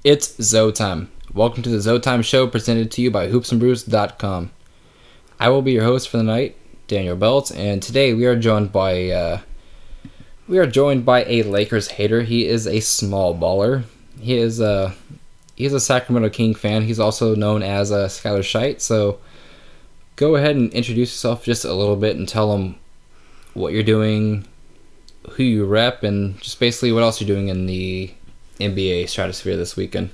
It's ZoTime. Welcome to the ZoTime show presented to you by HoopsNBrews.com. I will be your host for the night, Daniel Beltz, and today we are joined by a Lakers hater. He is a small baller. He's a Sacramento King fan. He's also known as Skyler Shite. So go ahead and introduce yourself just a little bit and tell him what you're doing, who you rep, and just basically what else you're doing in the NBA stratosphere this weekend.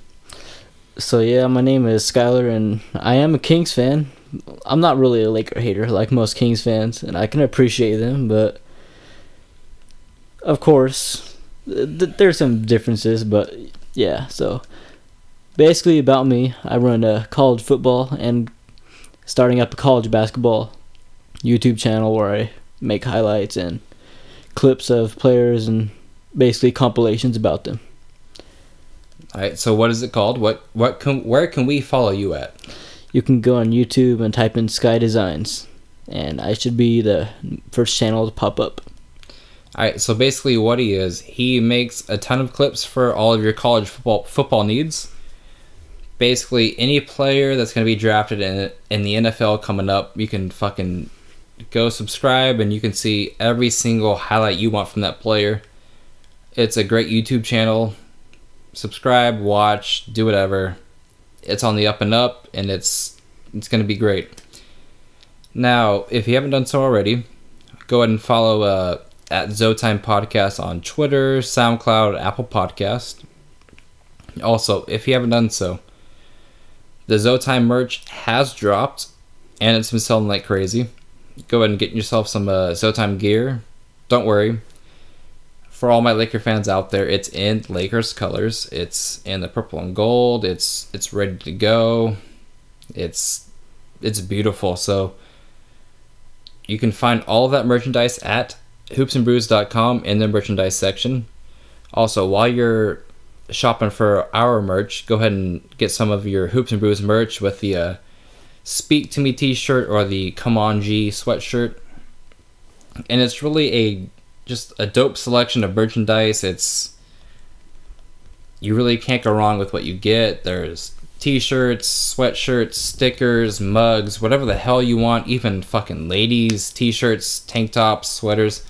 So yeah, my name is Skyler, and I am a Kings fan. I'm not really a Laker hater like most Kings fans, and I can appreciate them, but of course, there's some differences, but yeah, so basically about me, I run a college football and starting up a college basketball YouTube channel where I make highlights and clips of players and basically compilations about them. All right, so what is it called? Where can we follow you at? You can go on YouTube and type in Sky Designs, and I should be the first channel to pop up. All right, so basically what he makes a ton of clips for all of your college football needs. Basically, any player that's going to be drafted in the NFL coming up, you can fucking go subscribe, and you can see every single highlight you want from that player. It's a great YouTube channel. Subscribe, watch, do whatever. It's on the up and up, and it's going to be great. Now, if you haven't done so already, go ahead and follow at ZoTime Podcast on Twitter, SoundCloud, Apple Podcast. Also, if you haven't done so, the ZoTime merch has dropped, and it's been selling like crazy. Go ahead and get yourself some ZoTime gear. Don't worry. For all my Laker fans out there, it's in Lakers colors. It's in the purple and gold. It's ready to go. It's beautiful. So you can find all of that merchandise at HoopsNBrews.com in the merchandise section. Also, while you're shopping for our merch, go ahead and get some of your Hoops and Brews merch with the Speak to Me t-shirt or the Come On G sweatshirt. And it's really just a dope selection of merchandise. You really can't go wrong with what you get. There's t-shirts, sweatshirts, stickers, mugs, whatever the hell you want, even fucking ladies, t-shirts, tank tops, sweaters.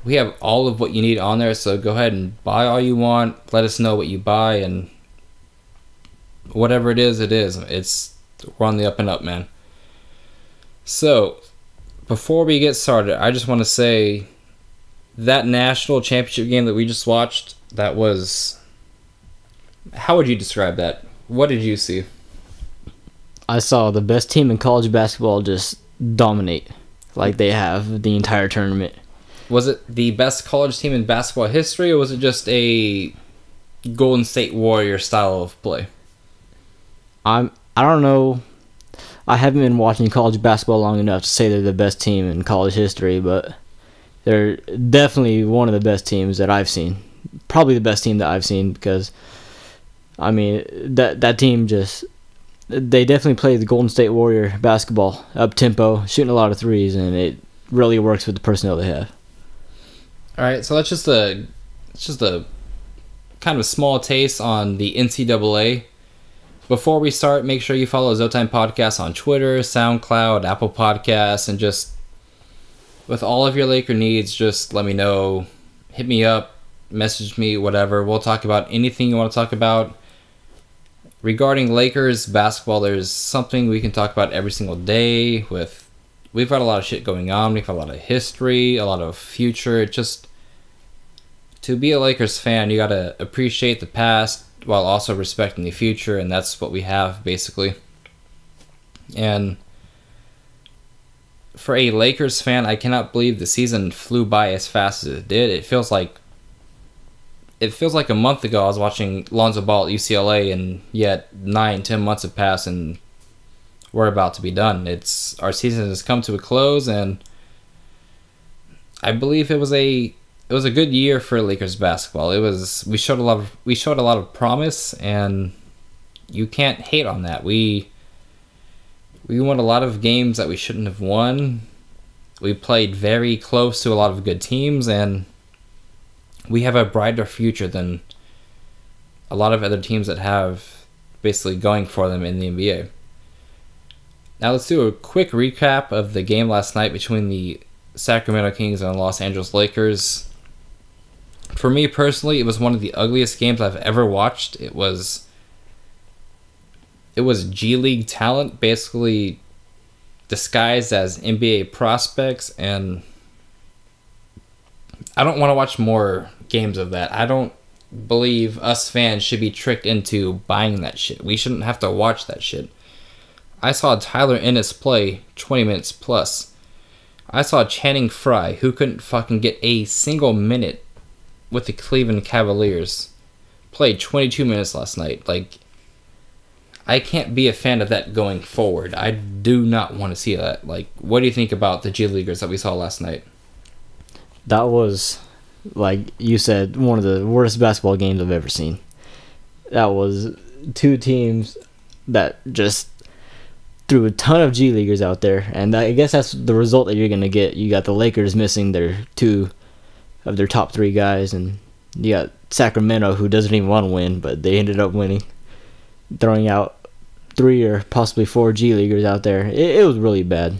We have all of what you need on there, so go ahead and buy all you want. Let us know what you buy, and whatever it is, we're on the up and up, man. So, before we get started, I just want to say that national championship game that we just watched, that was... How would you describe that? What did you see? I saw the best team in college basketball just dominate like they have the entire tournament. Was it the best college team in basketball history, or was it just a Golden State Warrior style of play? I don't know. I haven't been watching college basketball long enough to say they're the best team in college history, but they're definitely one of the best teams that I've seen. Probably the best team that I've seen, because I mean that team they definitely play the Golden State Warrior basketball, up tempo, shooting a lot of threes, and it really works with the personnel they have. All right, so that's just a kind of small taste on the NCAA. Before we start, make sure you follow ZoTime Podcast on Twitter, SoundCloud, Apple Podcasts, and just with all of your Laker needs, just let me know. Hit me up, message me, whatever. We'll talk about anything you want to talk about. Regarding Lakers basketball, there's something we can talk about every single day. We've got a lot of shit going on. We've got a lot of history, a lot of future. To be a Lakers fan, you gotta appreciate the past while also respecting the future, and that's what we have, basically. And for a Lakers fan, I cannot believe the season flew by as fast as it did. It feels like a month ago I was watching Lonzo Ball at UCLA, and yet 9-10 months have passed, and we're about to be done. Our season has come to a close, and I believe it was a good year for Lakers basketball. We showed a lot of promise, and you can't hate on that. We won a lot of games that we shouldn't have won. We played very close to a lot of good teams, and we have a brighter future than a lot of other teams that have basically going for them in the NBA. Now let's do a quick recap of the game last night between the Sacramento Kings and the Los Angeles Lakers. For me personally, it was one of the ugliest games I've ever watched. It was G League talent basically disguised as NBA prospects, and I don't want to watch more games of that. I don't believe us fans should be tricked into buying that shit. We shouldn't have to watch that shit. I saw Tyler Ennis play 20 minutes plus. I saw Channing Frye, who couldn't fucking get a single minute with the Cleveland Cavaliers, played 22 minutes last night. Like, I can't be a fan of that going forward. I do not want to see that. Like, what do you think about the G Leaguers that we saw last night? That was, like you said, one of the worst basketball games I've ever seen. That was two teams that just threw a ton of G Leaguers out there, and I guess that's the result that you're going to get. You got the Lakers missing two of their top three guys, and you got Sacramento, who doesn't even want to win, but they ended up winning, throwing out 3 or possibly 4 G Leaguers out there. It was really bad.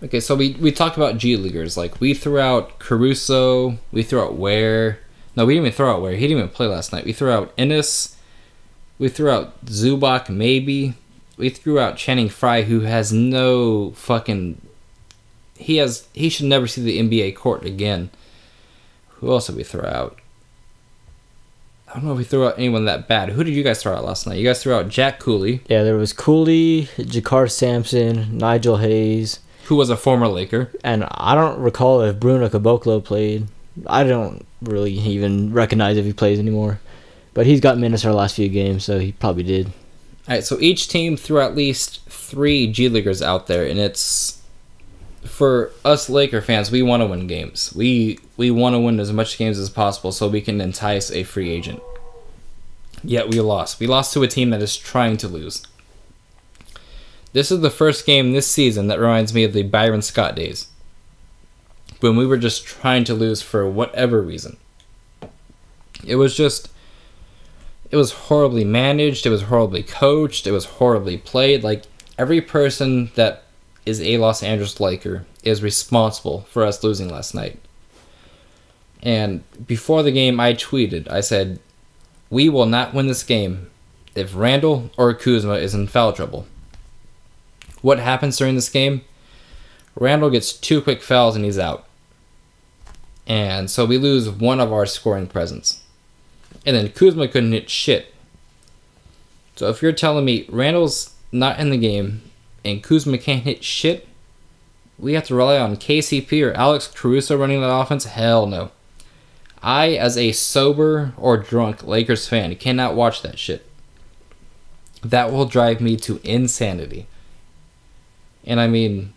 Okay, so we talked about G Leaguers. Like, we threw out Caruso, we threw out Ware. No, we didn't even throw out Ware. He didn't even play last night. We threw out Ennis. We threw out Zubac, maybe. We threw out Channing Frye, who has no fucking... He should never see the NBA court again. Who else did we throw out? I don't know if we threw out anyone that bad. Who did you guys throw out last night? You guys threw out Jack Cooley. Yeah, there was Cooley, Jakar Sampson, Nigel Hayes. Who was a former Laker. And I don't recall if Bruno Caboclo played. I don't really even recognize if he plays anymore. But he's got minutes our last few games, so he probably did. Alright, so each team threw at least 3 G Leaguers out there, and it's... For us Laker fans, we want to win games. We want to win as much games as possible so we can entice a free agent. Yet we lost. We lost to a team that is trying to lose. This is the first game this season that reminds me of the Byron Scott days, when we were just trying to lose for whatever reason. It was horribly managed, it was horribly coached, it was horribly played. Like, every person that is a Los Angeles Laker is responsible for us losing last night. And before the game, I tweeted, I said, we will not win this game if Randall or Kuzma is in foul trouble. What happens during this game? Randall gets 2 quick fouls and he's out. And so we lose one of our scoring presence. And then Kuzma couldn't hit shit. So if you're telling me Randall's not in the game and Kuzma can't hit shit, we have to rely on KCP or Alex Caruso running that offense? Hell no. I, as a sober or drunk Lakers fan, cannot watch that shit. That will drive me to insanity. And I mean,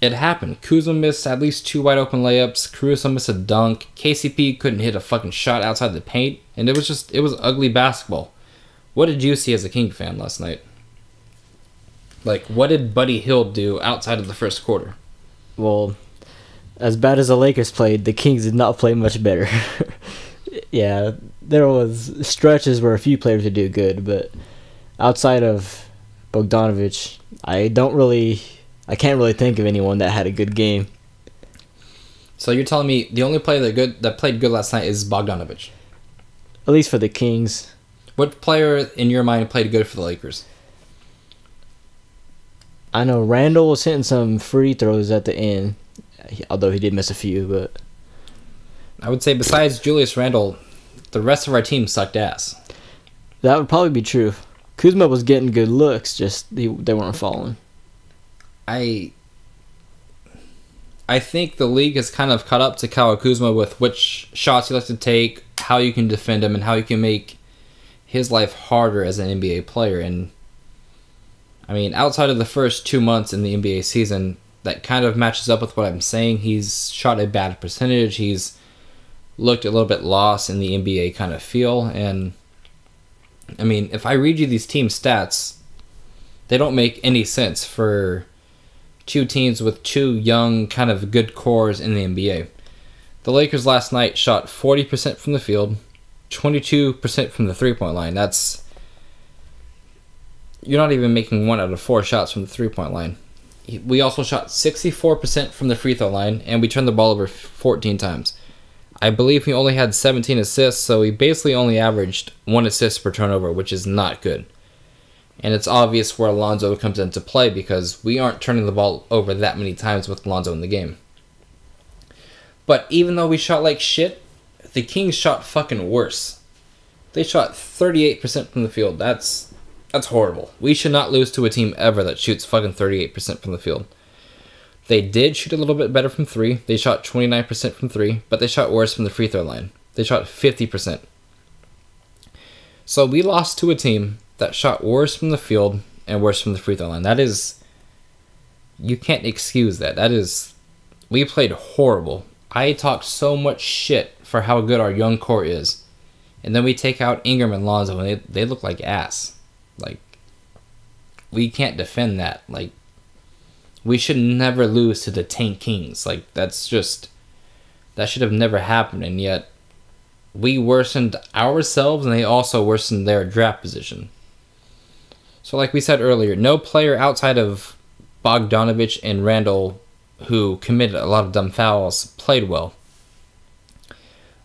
it happened. Kuzma missed at least 2 wide open layups. Caruso missed a dunk. KCP couldn't hit a fucking shot outside the paint. And it was ugly basketball. What did you see as a King fan last night? Like, what did Buddy Hield do outside of the first quarter? Well, as bad as the Lakers played, the Kings did not play much better. Yeah, there was stretches where a few players would do good, but outside of Bogdanovic, I can't really think of anyone that had a good game. So you're telling me the only player that played good last night is Bogdanovic? At least for the Kings. What player in your mind played good for the Lakers? I know Randall was hitting some free throws at the end, although he did miss a few. But I would say besides Julius Randle, the rest of our team sucked ass. That would probably be true. Kuzma was getting good looks, just they weren't falling. I think the league has kind of caught up to Kyle Kuzma with which shots he likes to take, how you can defend him, and how you can make his life harder as an NBA player. And I mean, outside of the first 2 months in the NBA season, that kind of matches up with what I'm saying. He's shot a bad percentage. He's looked a little bit lost in the NBA kind of feel. And I mean, if I read you these team stats, they don't make any sense for 2 teams with 2 young, kind of good cores in the NBA. The Lakers last night shot 40% from the field, 22% from the three-point line. You're not even making 1 out of 4 shots from the three-point line. We also shot 64% from the free throw line, and we turned the ball over 14 times. I believe we only had 17 assists, so we basically only averaged 1 assist per turnover, which is not good. And it's obvious where Alonzo comes into play because we aren't turning the ball over that many times with Alonzo in the game. But even though we shot like shit, the Kings shot fucking worse. They shot 38% from the field. That's horrible. We should not lose to a team ever that shoots fucking 38% from the field. They did shoot a little bit better from 3. They shot 29% from 3, but they shot worse from the free throw line. They shot 50%. So we lost to a team that shot worse from the field and worse from the free throw line. You can't excuse that. We played horrible. I talked so much shit for how good our young core is. And then we take out Ingram and Lonzo and they look like ass. Like, we can't defend that. Like, we should never lose to the Tank Kings. Like, that should have never happened. And yet, we worsened ourselves and they also worsened their draft position. So like we said earlier, no player outside of Bogdanovich and Randall, who committed a lot of dumb fouls, played well.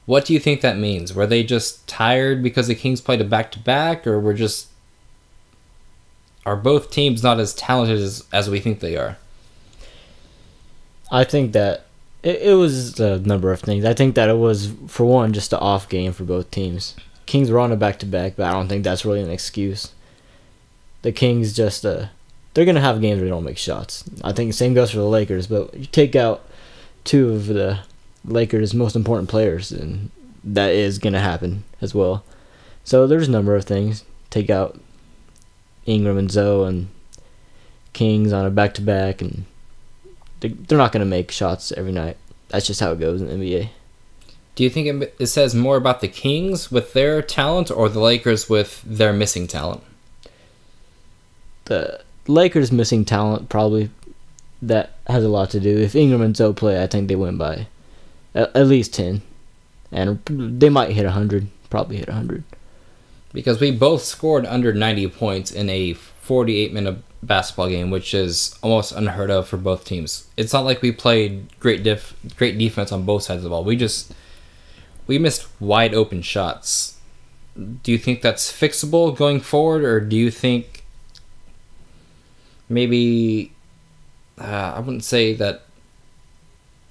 What do you think that means? Were they just tired because the Kings played a back-to-back, or are both teams not as talented as we think they are? I think that it was a number of things. I think that it was, for one, just an off game for both teams. Kings were on a back-to-back, but I don't think that's really an excuse. The Kings just, they're going to have games where they don't make shots. I think the same goes for the Lakers, but you take out 2 of the Lakers' most important players, and that is going to happen as well. So there's a number of things. Take out Ingram and Zoe and Kings on a back-to-back, and they're not going to make shots every night. That's just how it goes in the NBA. Do you think it says more about the Kings with their talent or the Lakers with their missing talent? The Lakers' missing talent, probably, that has a lot to do. If Ingram and Zoe play, I think they win by at least 10. And they might hit 100. Probably hit 100. Because we both scored under 90 points in a 48-minute basketball game, which is almost unheard of for both teams. It's not like we played great defense on both sides of the ball. We missed wide open shots. Do you think that's fixable going forward, or do you think maybe I wouldn't say that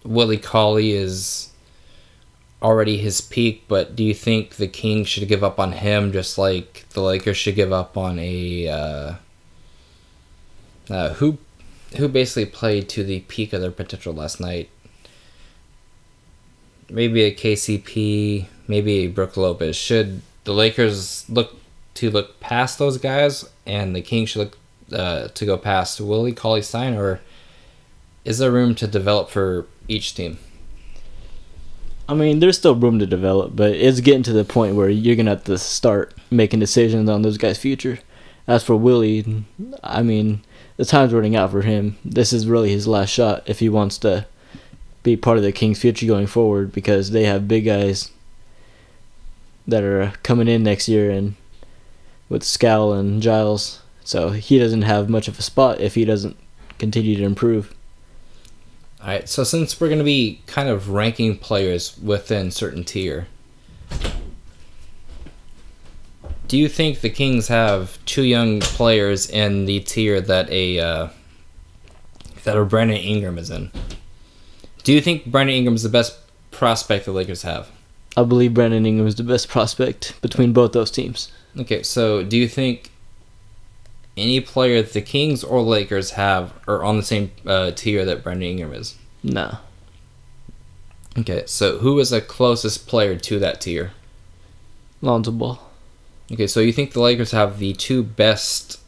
Willie Cauley is already his peak, but do you think the Kings should give up on him just like the Lakers should give up on a who basically played to the peak of their potential last night? Maybe a KCP, maybe a Brook Lopez. Should the Lakers look past those guys, and the Kings should look to go past Willie Cauley-Stein, or is there room to develop for each team? I mean, there's still room to develop, but it's getting to the point where you're going to have to start making decisions on those guys' future. As for Willie, I mean, the time's running out for him. This is really his last shot if he wants to be part of the Kings' future going forward, because they have big guys that are coming in next year, and with Scal and Giles. So he doesn't have much of a spot if he doesn't continue to improve. All right, so since we're going to be kind of ranking players within certain tier, do you think the Kings have 2 young players in the tier that a Brandon Ingram is in? Do you think Brandon Ingram is the best prospect the Lakers have? I believe Brandon Ingram is the best prospect between both those teams. Okay, so do you think any player that the Kings or Lakers have are on the same tier that Brandon Ingram is? No. Okay, so who is the closest player to that tier? Lonzo Ball. Okay, so you think the Lakers have the 2 best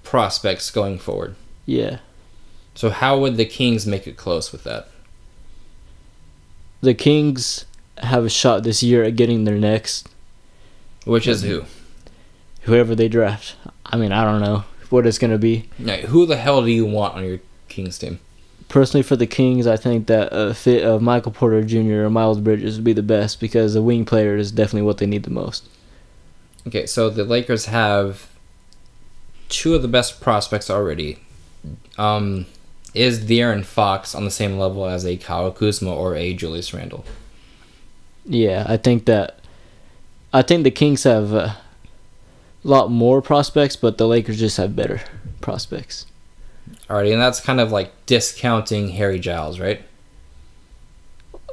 prospects going forward? Yeah. So how would the Kings make it close with that? The Kings have a shot this year at getting their next. Which is who? Whoever they draft. I mean, I don't know what it's going to be. Right, who the hell do you want on your Kings team? personally for the Kings, I think that a fit of Michael Porter Jr. or Miles Bridges would be the best because the wing player is definitely what they need the most. Okay, so the Lakers have two of the best prospects already. Is De'Aaron Fox on the same level as a Kyle Kuzma or a Julius Randle? Yeah, I think the Kings have a lot more prospects, but the Lakers just have better prospects. Alrighty, and that's kind of like discounting Harry Giles, right?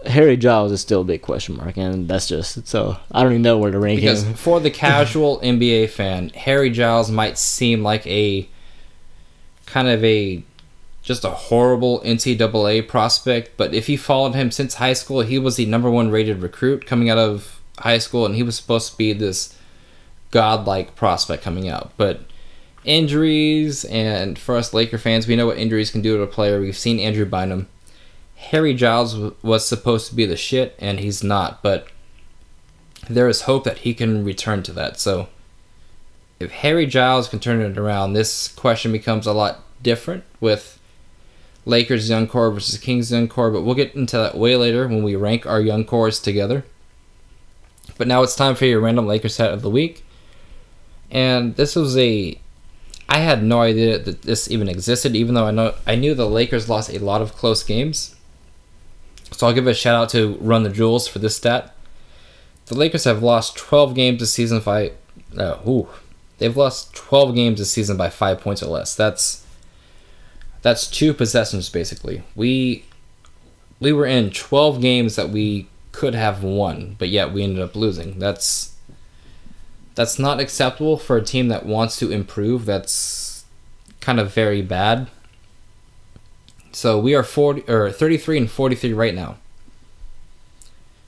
Harry Giles is still a big question mark, and that's just so I don't even know where to rank him. Because for the casual NBA fan, Harry Giles might seem like a kind of just a horrible NCAA prospect, but if you followed him since high school, he was the #1 rated recruit coming out of high school, and he was supposed to be this godlike prospect coming out. But injuries, and for us Laker fans, we know what injuries can do to a player. We've seen Andrew Bynum. Harry Giles was supposed to be the shit, and he's not, but there is hope that he can return to that. So if Harry Giles can turn it around, this question becomes a lot different with Lakers young core versus Kings young core, but we'll get into that way later when we rank our young cores together. But now it's time for your random Lakers stat of the week. And this was I had no idea that this even existed, even though I knew the Lakers lost a lot of close games. So I'll give a shout out to Run the Jewels for this stat. The Lakers have lost 12 games this season they've lost 12 games this season by 5 points or less. That's 2 possessions basically. We were in 12 games that we could have won, but yet we ended up losing. That's not acceptable for a team that wants to improve. That's kind of very bad. So we are 33 and 43 right now.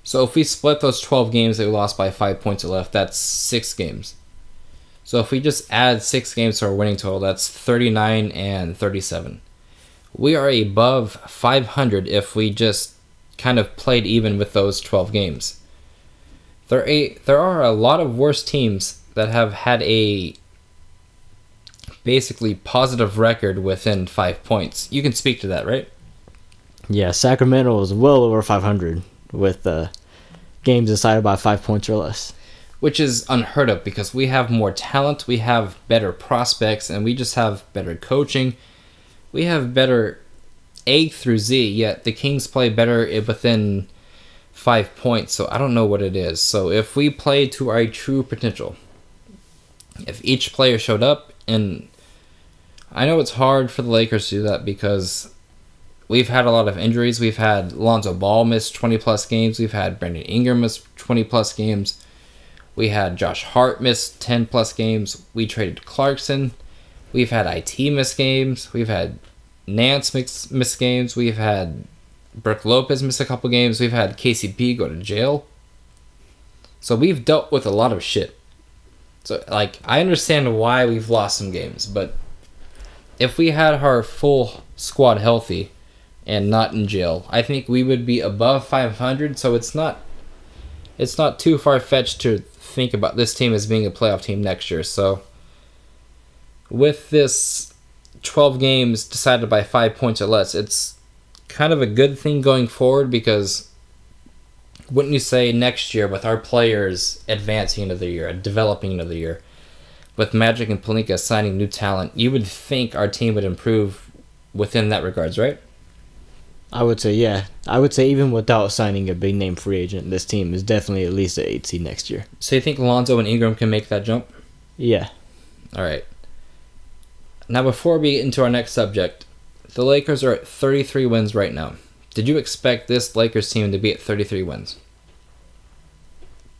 So if we split those 12 games that we lost by 5 points or less, that's 6 games. So if we just add 6 games to our winning total, that's 39 and 37. We are above 500 if we just kind of played even with those 12 games. There are a lot of worse teams that have had a basically positive record within 5 points. You can speak to that, right? Yeah, Sacramento was well over 500 with games decided by 5 points or less. Which is unheard of because we have more talent, we have better prospects, and we just have better coaching. We have better A through Z, yet the Kings play better within 5 points, so I don't know what it is. So if we play to our true potential, if each player showed up, and I know it's hard for the Lakers to do that because we've had a lot of injuries. We've had Lonzo Ball miss 20-plus games. We've had Brandon Ingram miss 20-plus games. We had Josh Hart miss 10-plus games. We traded Clarkson. We've had IT miss games. We've had Nance miss games. We've had Brook Lopez miss a couple games. We've had KCP go to jail. So we've dealt with a lot of shit. So, I understand why we've lost some games, but if we had our full squad healthy and not in jail, I think we would be above 500, so it's not too far-fetched to think about this team as being a playoff team next year. So with this 12 games decided by 5 points or less, it's kind of a good thing going forward because wouldn't you say next year with our players advancing into the year, developing into the year, with Magic and Pelinka signing new talent, you would think our team would improve within that regards, right? I would say, yeah. I would say even without signing a big-name free agent, this team is definitely at least an 8 seed next year. So you think Lonzo and Ingram can make that jump? Yeah. All right. Now, before we get into our next subject, the Lakers are at 33 wins right now. Did you expect this Lakers team to be at 33 wins?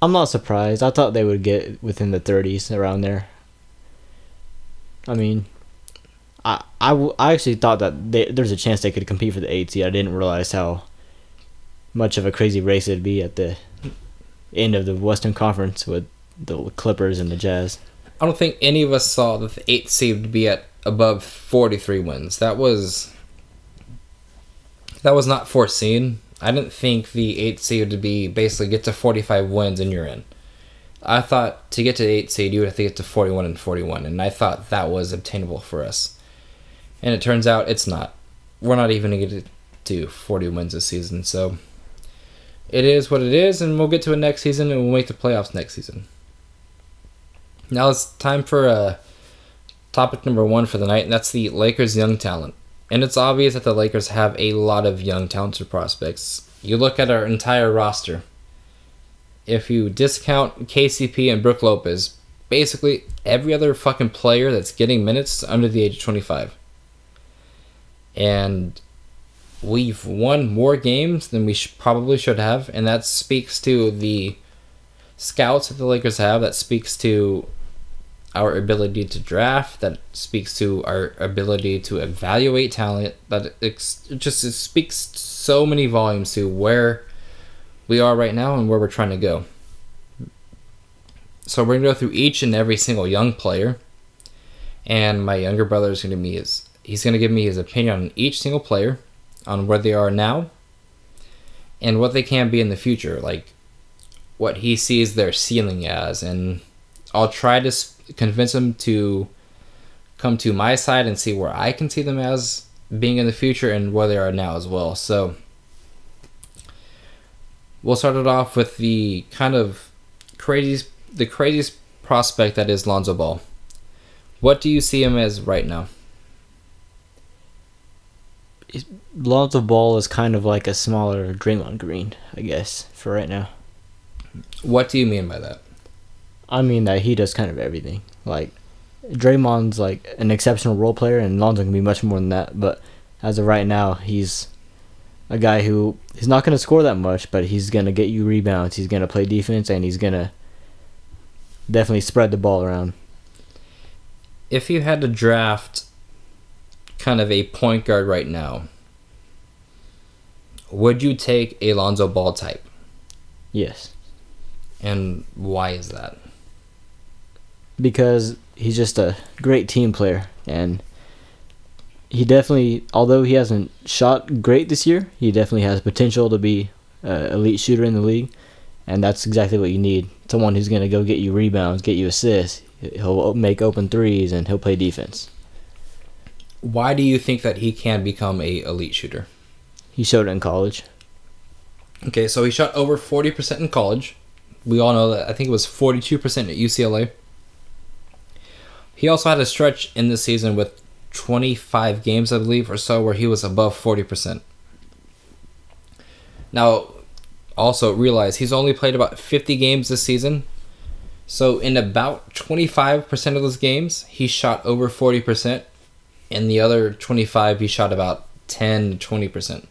I'm not surprised. I thought they would get within the 30s, around there. I mean, I actually thought that there's a chance they could compete for the 8 seed. I didn't realize how much of a crazy race it'd be at the end of the Western Conference with the Clippers and the Jazz. I don't think any of us saw that the 8th seed would be at above 43 wins. That was not foreseen. I didn't think the 8th seed would be basically get to 45 wins and you're in. I thought to get to the 8th seed, you would have to get to 41 and 41, and I thought that was obtainable for us. And it turns out it's not. we're not even going to get to 40 wins this season. So it is what it is, and we'll get to it next season, and we'll make the playoffs next season. Now it's time for topic number 1 for the night, and that's the Lakers' young talent. And it's obvious that the Lakers have a lot of young talented prospects. You look at our entire roster. If you discount KCP and Brook Lopez, basically every other fucking player that's getting minutes is under the age of 25. And we've won more games than we probably should have, and that speaks to the scouts that the Lakers have. That speaks to our ability to draft. That speaks to our ability to evaluate talent. That it speaks so many volumes to where we are right now and where we're trying to go. So we're going to go through each and every single young player, and my younger brother is going to he's going to give me his opinion on each single player, on where they are now and what they can be in the future, like what he sees their ceiling as. And I'll try to convince him to come to my side and see where I can see them as being in the future and where they are now as well. So we'll start it off with the kind of craziest prospect that is Lonzo Ball. What do you see him as right now? Lonzo Ball is kind of like a smaller Draymond Green, I guess, for right now. What do you mean by that? I mean that he does kind of everything. Like, Draymond's like an exceptional role player, and Lonzo can be much more than that. But as of right now, he's a guy who he's not going to score that much, but he's going to get you rebounds. He's going to play defense, and he's going to definitely spread the ball around. If you had to draft kind of a point guard right now, would you take a Lonzo Ball type? Yes. And why is that? Because he's just a great team player, and he definitely, although he hasn't shot great this year, he definitely has potential to be an elite shooter in the league, and that's exactly what you need. Someone who's going to go get you rebounds, get you assists, he'll make open threes, and he'll play defense. Why do you think that he can become a elite shooter? He showed it in college. Okay, so he shot over 40% in college. We all know that. I think it was 42% at UCLA. He also had a stretch in this season with 25 games, I believe, or so, where he was above 40%. Now, also realize he's only played about 50 games this season. So in about 25% of those games, he shot over 40%. And the other 25, he shot about 10 to 20%.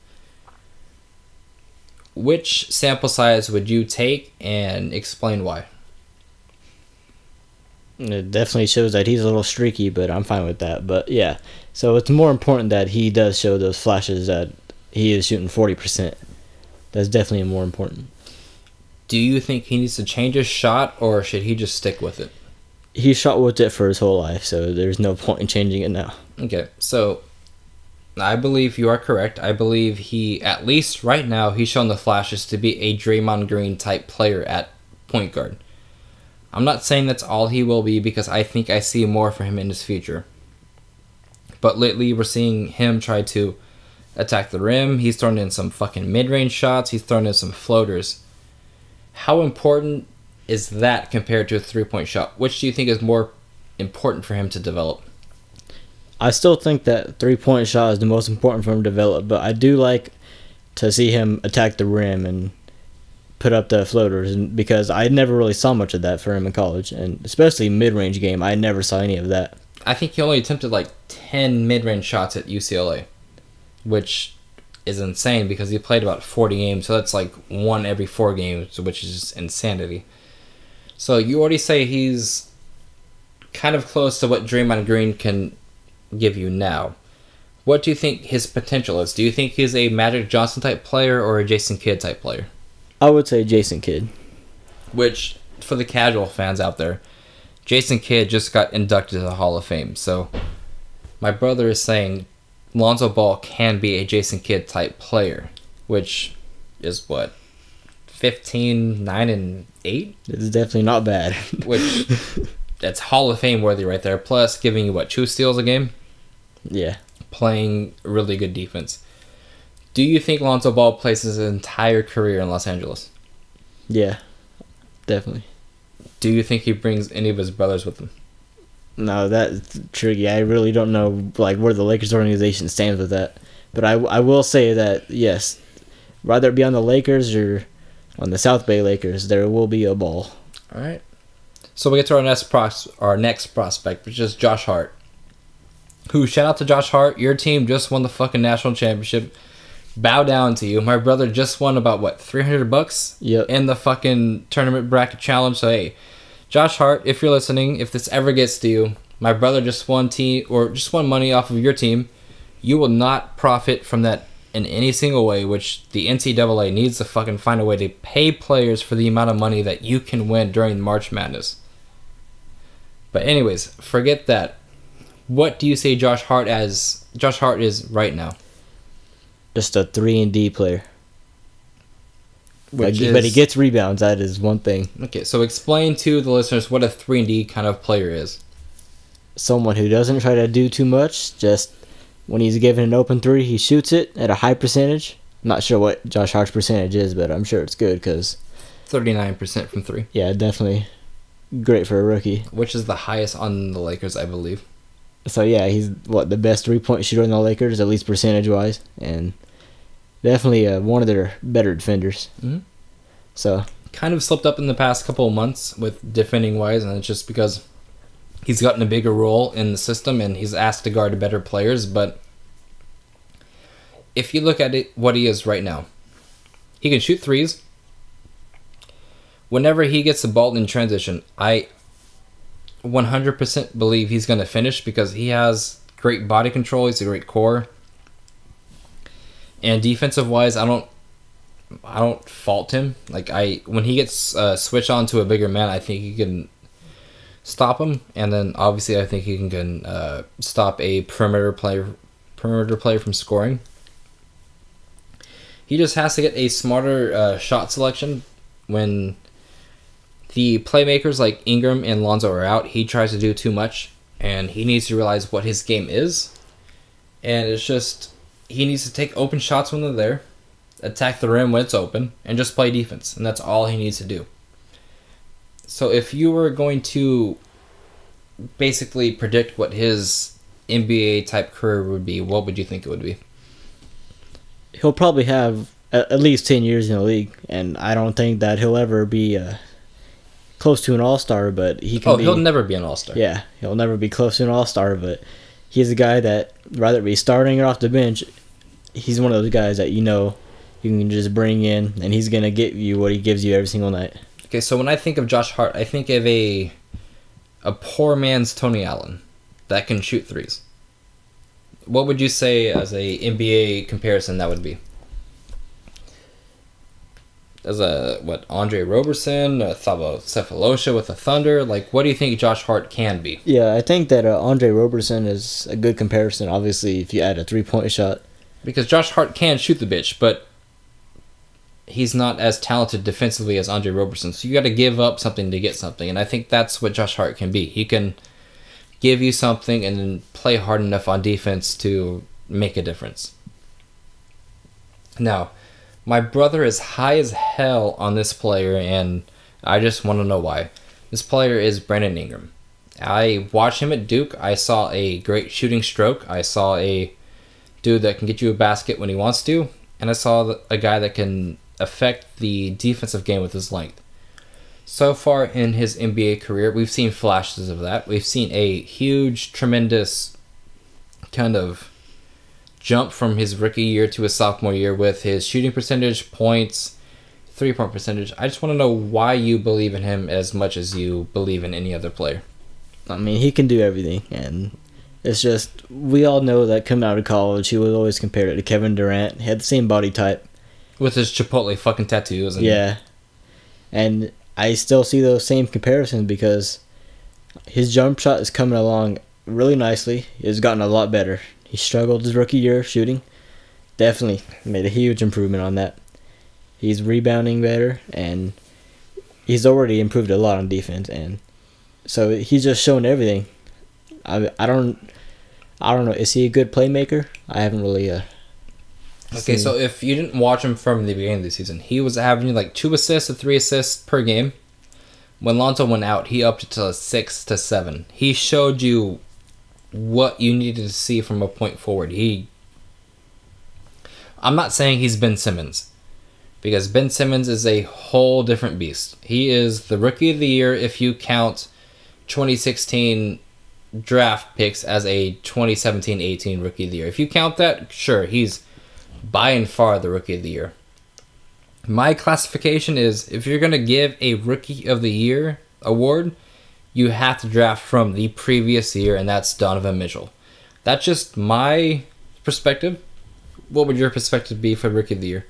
Which sample size would you take, and explain why? It definitely shows that he's a little streaky, but I'm fine with that. But yeah, so it's more important that he does show those flashes that he is shooting 40%. That's definitely more important. Do you think he needs to change his shot, or should he just stick with it? He shot with it for his whole life, so there's no point in changing it now. Okay, so I believe you are correct. I believe he, at least right now, he's shown the flashes to be a Draymond Green type player at point guard. I'm not saying that's all he will be, because I think I see more for him in his future. But lately we're seeing him try to attack the rim. He's thrown in some fucking mid-range shots. He's thrown in some floaters. How important is that compared to a three-point shot? Which do you think is more important for him to develop? I still think that three-point shot is the most important for him to develop, but I do like to see him attack the rim and put up the floaters, because I never really saw much of that for him in college, and especially mid-range game, I never saw any of that. I think he only attempted like 10 mid-range shots at UCLA, which is insane because he played about 40 games, so that's like 1 every 4 games, which is just insanity. So you already say he's kind of close to what Draymond Green can give you now. What do you think his potential is? Do you think he's a Magic Johnson type player or a Jason Kidd type player? I would say Jason Kidd. Which, for the casual fans out there, Jason Kidd just got inducted to the Hall of Fame. So my brother is saying Lonzo Ball can be a Jason Kidd type player, which is what, 15, 9, and 8? It's definitely not bad. Which, that's Hall of Fame worthy right there. Plus, giving you, what, 2 steals a game? Yeah. playing really good defense. Do you think Lonzo Ball plays his entire career in Los Angeles? Yeah, definitely. Do you think he brings any of his brothers with him? No, that's tricky. I really don't know like where the Lakers organization stands with that. But I will say that, yes, whether it be on the Lakers or on the South Bay Lakers, there will be a Ball. All right. So we get to our next prospect, which is Josh Hart. Who, shout out to Josh Hart. Your team just won the fucking national championship. Bow down to you. My brother just won about, what, $300? Yep. In the fucking tournament bracket challenge. So, hey, Josh Hart, if you're listening, if this ever gets to you, my brother just won money off of your team. You will not profit from that in any single way, which the NCAA needs to fucking find a way to pay players for the amount of money that you can win during March Madness. But anyways, forget that. What do you say Josh Hart is right now? Just a 3-and-D player. But But he gets rebounds. That is one thing. Okay, so explain to the listeners what a 3-and-D kind of player is. Someone who doesn't try to do too much. Just when he's given an open three, he shoots it at a high percentage. I'm not sure what Josh Hart's percentage is, but I'm sure it's good because 39% from 3. Yeah, definitely great for a rookie. Which is the highest on the Lakers, I believe. So yeah, he's the best 3-point shooter in the Lakers, at least percentage-wise, and definitely one of their better defenders. Mm-hmm. So kind of slipped up in the past couple of months with defending-wise, and it's just because he's gotten a bigger role in the system and he's asked to guard better players. But if you look at it, what he is right now, he can shoot threes. Whenever he gets the ball in transition, I 100% believe he's going to finish because he has great body control. He's a great core. And defensive-wise, I don't fault him. When he gets switched on to a bigger man, I think he can stop him. And then obviously I think he can stop a perimeter player from scoring. He just has to get a smarter shot selection. When the playmakers like Ingram and Lonzo are out, he tries to do too much, and he needs to realize what his game is. And it's just, he needs to take open shots when they're there, attack the rim when it's open, and just play defense. And that's all he needs to do. So if you were going to basically predict what his NBA type career would be, what would you think it would be? He'll probably have at least 10 years in the league, and I don't think that he'll ever be close to an all-star, but he can he'll never be an all-star. Yeah, he'll never be close to an all-star, but he's a guy that, rather be starting or off the bench, he's one of those guys that you can just bring in, and he's going to get you what he gives you every single night. Okay, so when I think of Josh Hart, I think of a poor man's Tony Allen that can shoot threes. What would you say as a NBA comparison that would be? As Andre Roberson, Thabo Cephalosha with the Thunder? What do you think Josh Hart can be? Yeah, I think that Andre Roberson is a good comparison, obviously, if you add a 3-point shot. Because Josh Hart can shoot the bitch, but he's not as talented defensively as Andre Roberson. So you got to give up something to get something. And I think that's what Josh Hart can be. He can give you something and then play hard enough on defense to make a difference. Now, my brother is high as hell on this player, and I just want to know why. This player is Brandon Ingram. I watched him at Duke. I saw a great shooting stroke. I saw a dude that can get you a basket when he wants to. And I saw a guy that can affect the defensive game with his length. So far in his NBA career, we've seen flashes of that. We've seen a huge, tremendous kind of jump from his rookie year to his sophomore year with his shooting percentage, points, 3-point percentage. I just want to know why you believe in him as much as you believe in any other player. I mean, he can do everything, and it's just, we all know that coming out of college, he was always compared to Kevin Durant. He had the same body type. With his Chipotle fucking tattoos. Yeah. And I still see those same comparisons because his jump shot is coming along really nicely. It's gotten a lot better. He struggled his rookie year shooting. Definitely made a huge improvement on that. He's rebounding better, and he's already improved a lot on defense. And so he's just shown everything. I I don't know. Is he a good playmaker? I haven't really. Okay, so if you didn't watch him from the beginning of the season, he was averaging like 2 assists to 3 assists per game. When Lonzo went out, he upped it to 6 to 7. He showed you what you needed to see from a point forward. I'm not saying he's Ben Simmons, because Ben Simmons is a whole different beast. He is the Rookie of the Year if you count 2016 draft picks as a 2017-18 Rookie of the Year. If you count that, sure, he's by and far the Rookie of the Year. My classification is, if you're going to give a Rookie of the Year award, you have to draft from the previous year, and that's Donovan Mitchell. That's just my perspective. What would your perspective be for Rookie of the Year?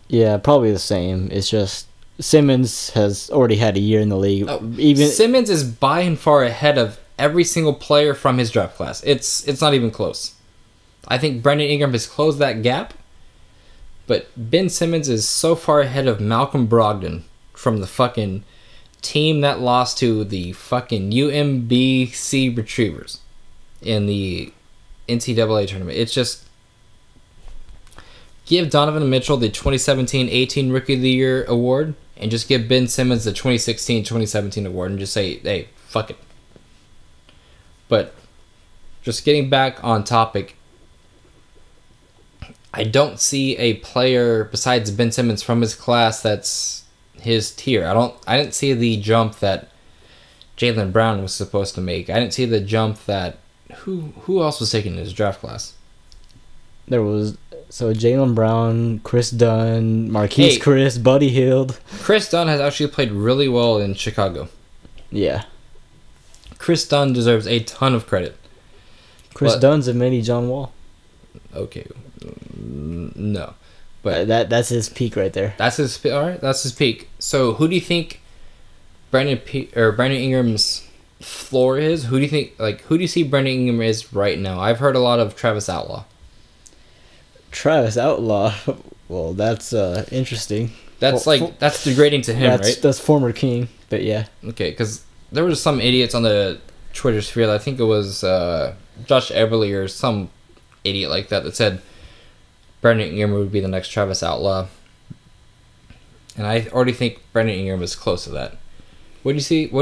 Yeah, probably the same. It's just Simmons has already had a year in the league. Simmons is by and far ahead of every single player from his draft class. It's not even close. I think Brandon Ingram has closed that gap, but Ben Simmons is so far ahead of Malcolm Brogdon from the fucking team that lost to the fucking UMBC Retrievers in the NCAA tournament. It's just, give Donovan Mitchell the 2017-18 Rookie of the Year award, and just give Ben Simmons the 2016-2017 award, and just say, hey, fuck it. But just getting back on topic, I don't see a player besides Ben Simmons from his class that's his tier. I didn't see the jump that Jaylen Brown was supposed to make. I didn't see the jump that who else was taking in his draft class? There was Jaylen Brown, Chris Dunn, Marquise Chris, Buddy Hield. Chris Dunn has actually played really well in Chicago. Yeah. Chris Dunn deserves a ton of credit. Chris Dunn's a mini John Wall. Okay. No. But that's his peak right there. That's his peak. So who do you think Brandon Ingram's floor is? Who do you see Brandon Ingram is right now? I've heard a lot of Travis Outlaw. Travis Outlaw. Well, that's interesting. That's that's degrading to him, right? That's former King, but yeah. Okay, because there were some idiots on the Twitter sphere. I think it was Josh Everly or some idiot like that said Brandon Ingram would be the next Travis Outlaw, and I already think Brandon Ingram is close to that. What do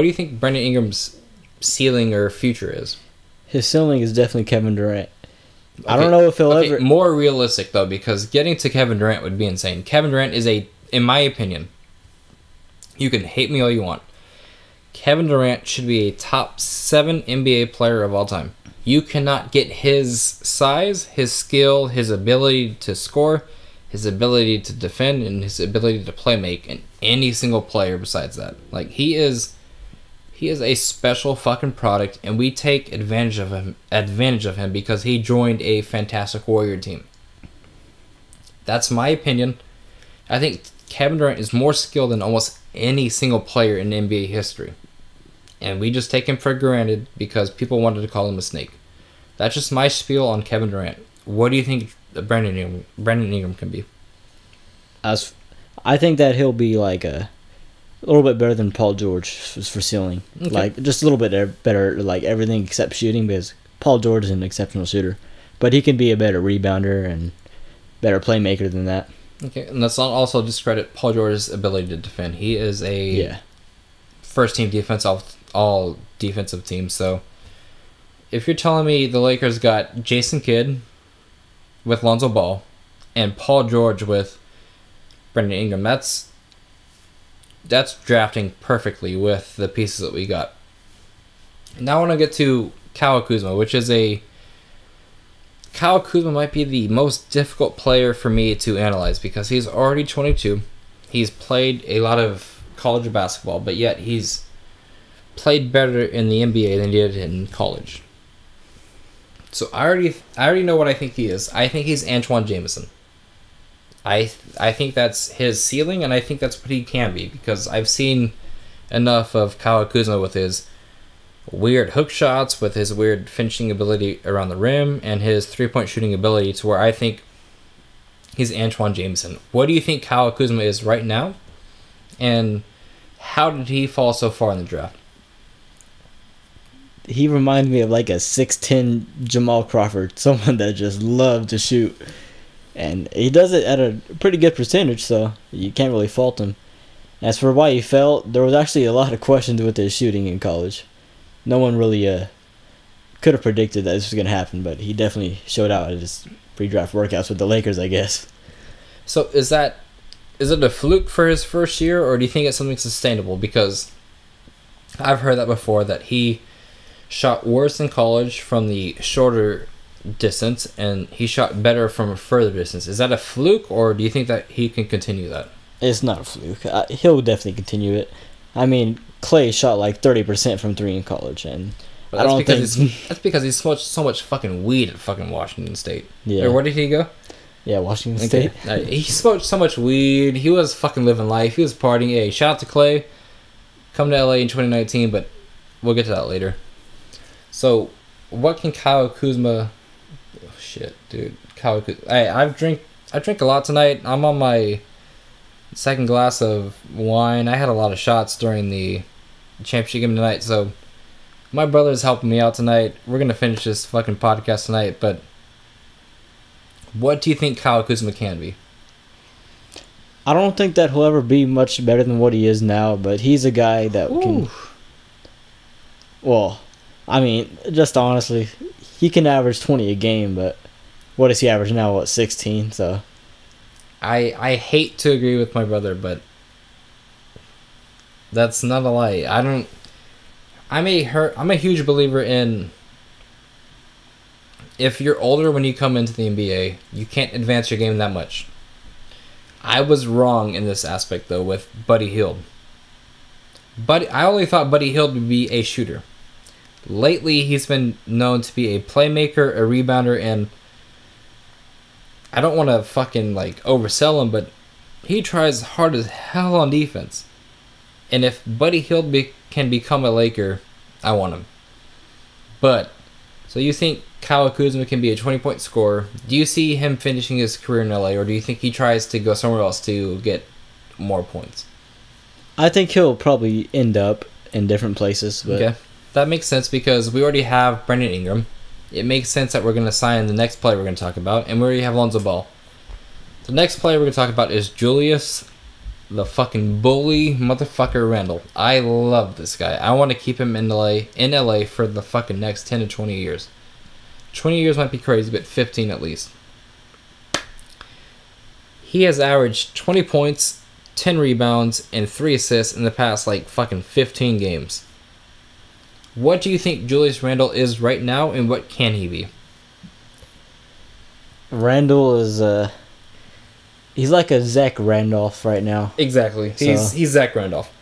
you think Brandon Ingram's ceiling or future is? His ceiling is definitely Kevin Durant. Okay. I don't know if he'll ever... More realistic, though, because getting to Kevin Durant would be insane. Kevin Durant is in my opinion, you can hate me all you want, Kevin Durant should be a top 7 NBA player of all time. You cannot get his size, his skill, his ability to score, his ability to defend, and his ability to play make in any single player besides that. Like, he is a special fucking product, and we take advantage of him because he joined a fantastic Warrior team. That's my opinion. I think Kevin Durant is more skilled than almost any single player in NBA history. And we just take him for granted because people wanted to call him a snake. That's just my spiel on Kevin Durant. What do you think Brandon Ingram can be? I think that he'll be like a little bit better than Paul George for ceiling. Okay. Like, just a little bit better, like everything except shooting, because Paul George is an exceptional shooter. But he can be a better rebounder and better playmaker than that. Okay, and let's not also discredit Paul George's ability to defend. He is a first-team defense all defensive teams. So if you're telling me the Lakers got Jason Kidd with Lonzo Ball and Paul George with Brandon Ingram, that's drafting perfectly with the pieces that we got. Now I want to get to Kyle Kuzma, Kyle Kuzma might be the most difficult player for me to analyze because he's already 22. He's played a lot of college basketball, but yet he's played better in the NBA than he did in college. So I already know what I think he is. I think he's Antoine Jameson. I think that's his ceiling, and I think that's what he can be, because I've seen enough of Kyle Kuzma with his weird hook shots, with his weird finishing ability around the rim, and his three-point shooting ability, to where I think he's Antoine Jameson. What do you think Kyle Kuzma is right now, and how did he fall so far in the draft? he reminds me of like a 6'10" Jamal Crawford, someone that just loved to shoot. And he does it at a pretty good percentage, so you can't really fault him. As for why he fell, there was actually a lot of questions with his shooting in college. No one really could have predicted that this was going to happen, but he definitely showed out at his pre-draft workouts with the Lakers, I guess. So is it a fluke for his first year, or do you think it's something sustainable? Because I've heard that before, that he shot worse in college from the shorter distance, and he shot better from a further distance. Is that a fluke, or do you think that he can continue that? It's not a fluke. He'll definitely continue it. I mean, Clay shot like 30% from 3 in college, and but that's because he smoked so much fucking weed at fucking Washington State. Yeah. Or where did he go? Yeah, Washington State. He smoked so much weed. He was fucking living life. He was partying. Hey, shout out to Clay. Come to LA in 2019, but we'll get to that later. So, what can Kyle Kuzma... Oh, shit, dude. Kyle Kuzma... Hey, I drink a lot tonight. I'm on my second glass of wine. I had a lot of shots during the championship game tonight, so my brother's helping me out tonight. We're going to finish this fucking podcast tonight, but what do you think Kyle Kuzma can be? I don't think that he'll ever be much better than what he is now, but he's a guy that can... Well, I mean, just honestly, he can average 20 a game, but what does he average now? What, 16? So I hate to agree with my brother, but that's not a lie. I'm a huge believer in, if you're older when you come into the NBA, you can't advance your game that much. I was wrong in this aspect, though, with Buddy Hield. I only thought Buddy Hield would be a shooter. Lately, he's been known to be a playmaker, a rebounder, and I don't want to fucking oversell him, but he tries hard as hell on defense. And if Buddy Hield can become a Laker, I want him. But, so you think Kyle Kuzma can be a 20-point scorer? Do you see him finishing his career in LA, or do you think he tries to go somewhere else to get more points? I think he'll probably end up in different places. But okay, that makes sense because we already have Brandon Ingram. It makes sense that we're going to sign the next player we're going to talk about, and we already have Lonzo Ball. The next player we're going to talk about is Julius, the fucking bully motherfucker Randle. I love this guy. I want to keep him in LA for the fucking next 10 to 20 years. 20 years might be crazy, but 15 at least. He has averaged 20 points, 10 rebounds, and 3 assists in the past fucking 15 games. What do you think Julius Randle is right now, and what can he be? Randle is he's like a Zach Randolph right now. Exactly. He's Zach Randolph.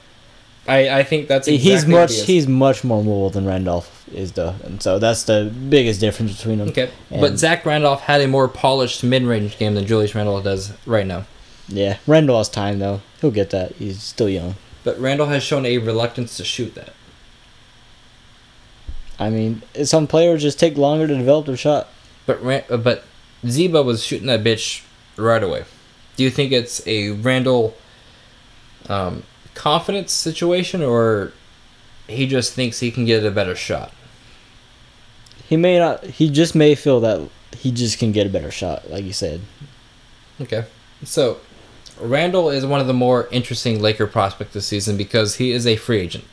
I think that's exactly what he is. He's much more mobile than Randolph is, though, and so that's the biggest difference between them. Okay, but Zach Randolph had a more polished mid-range game than Julius Randle does right now. Yeah, Randle has time though. He'll get that. He's still young. But Randle has shown a reluctance to shoot that. I mean, some players just take longer to develop their shot. But Zeba was shooting that bitch right away. Do you think it's a Randle confidence situation, or he just thinks he can get a better shot? He may not. He just may feel that he just can get a better shot, like you said. Okay. So, Randle is one of the more interesting Laker prospects this season because he is a free agent.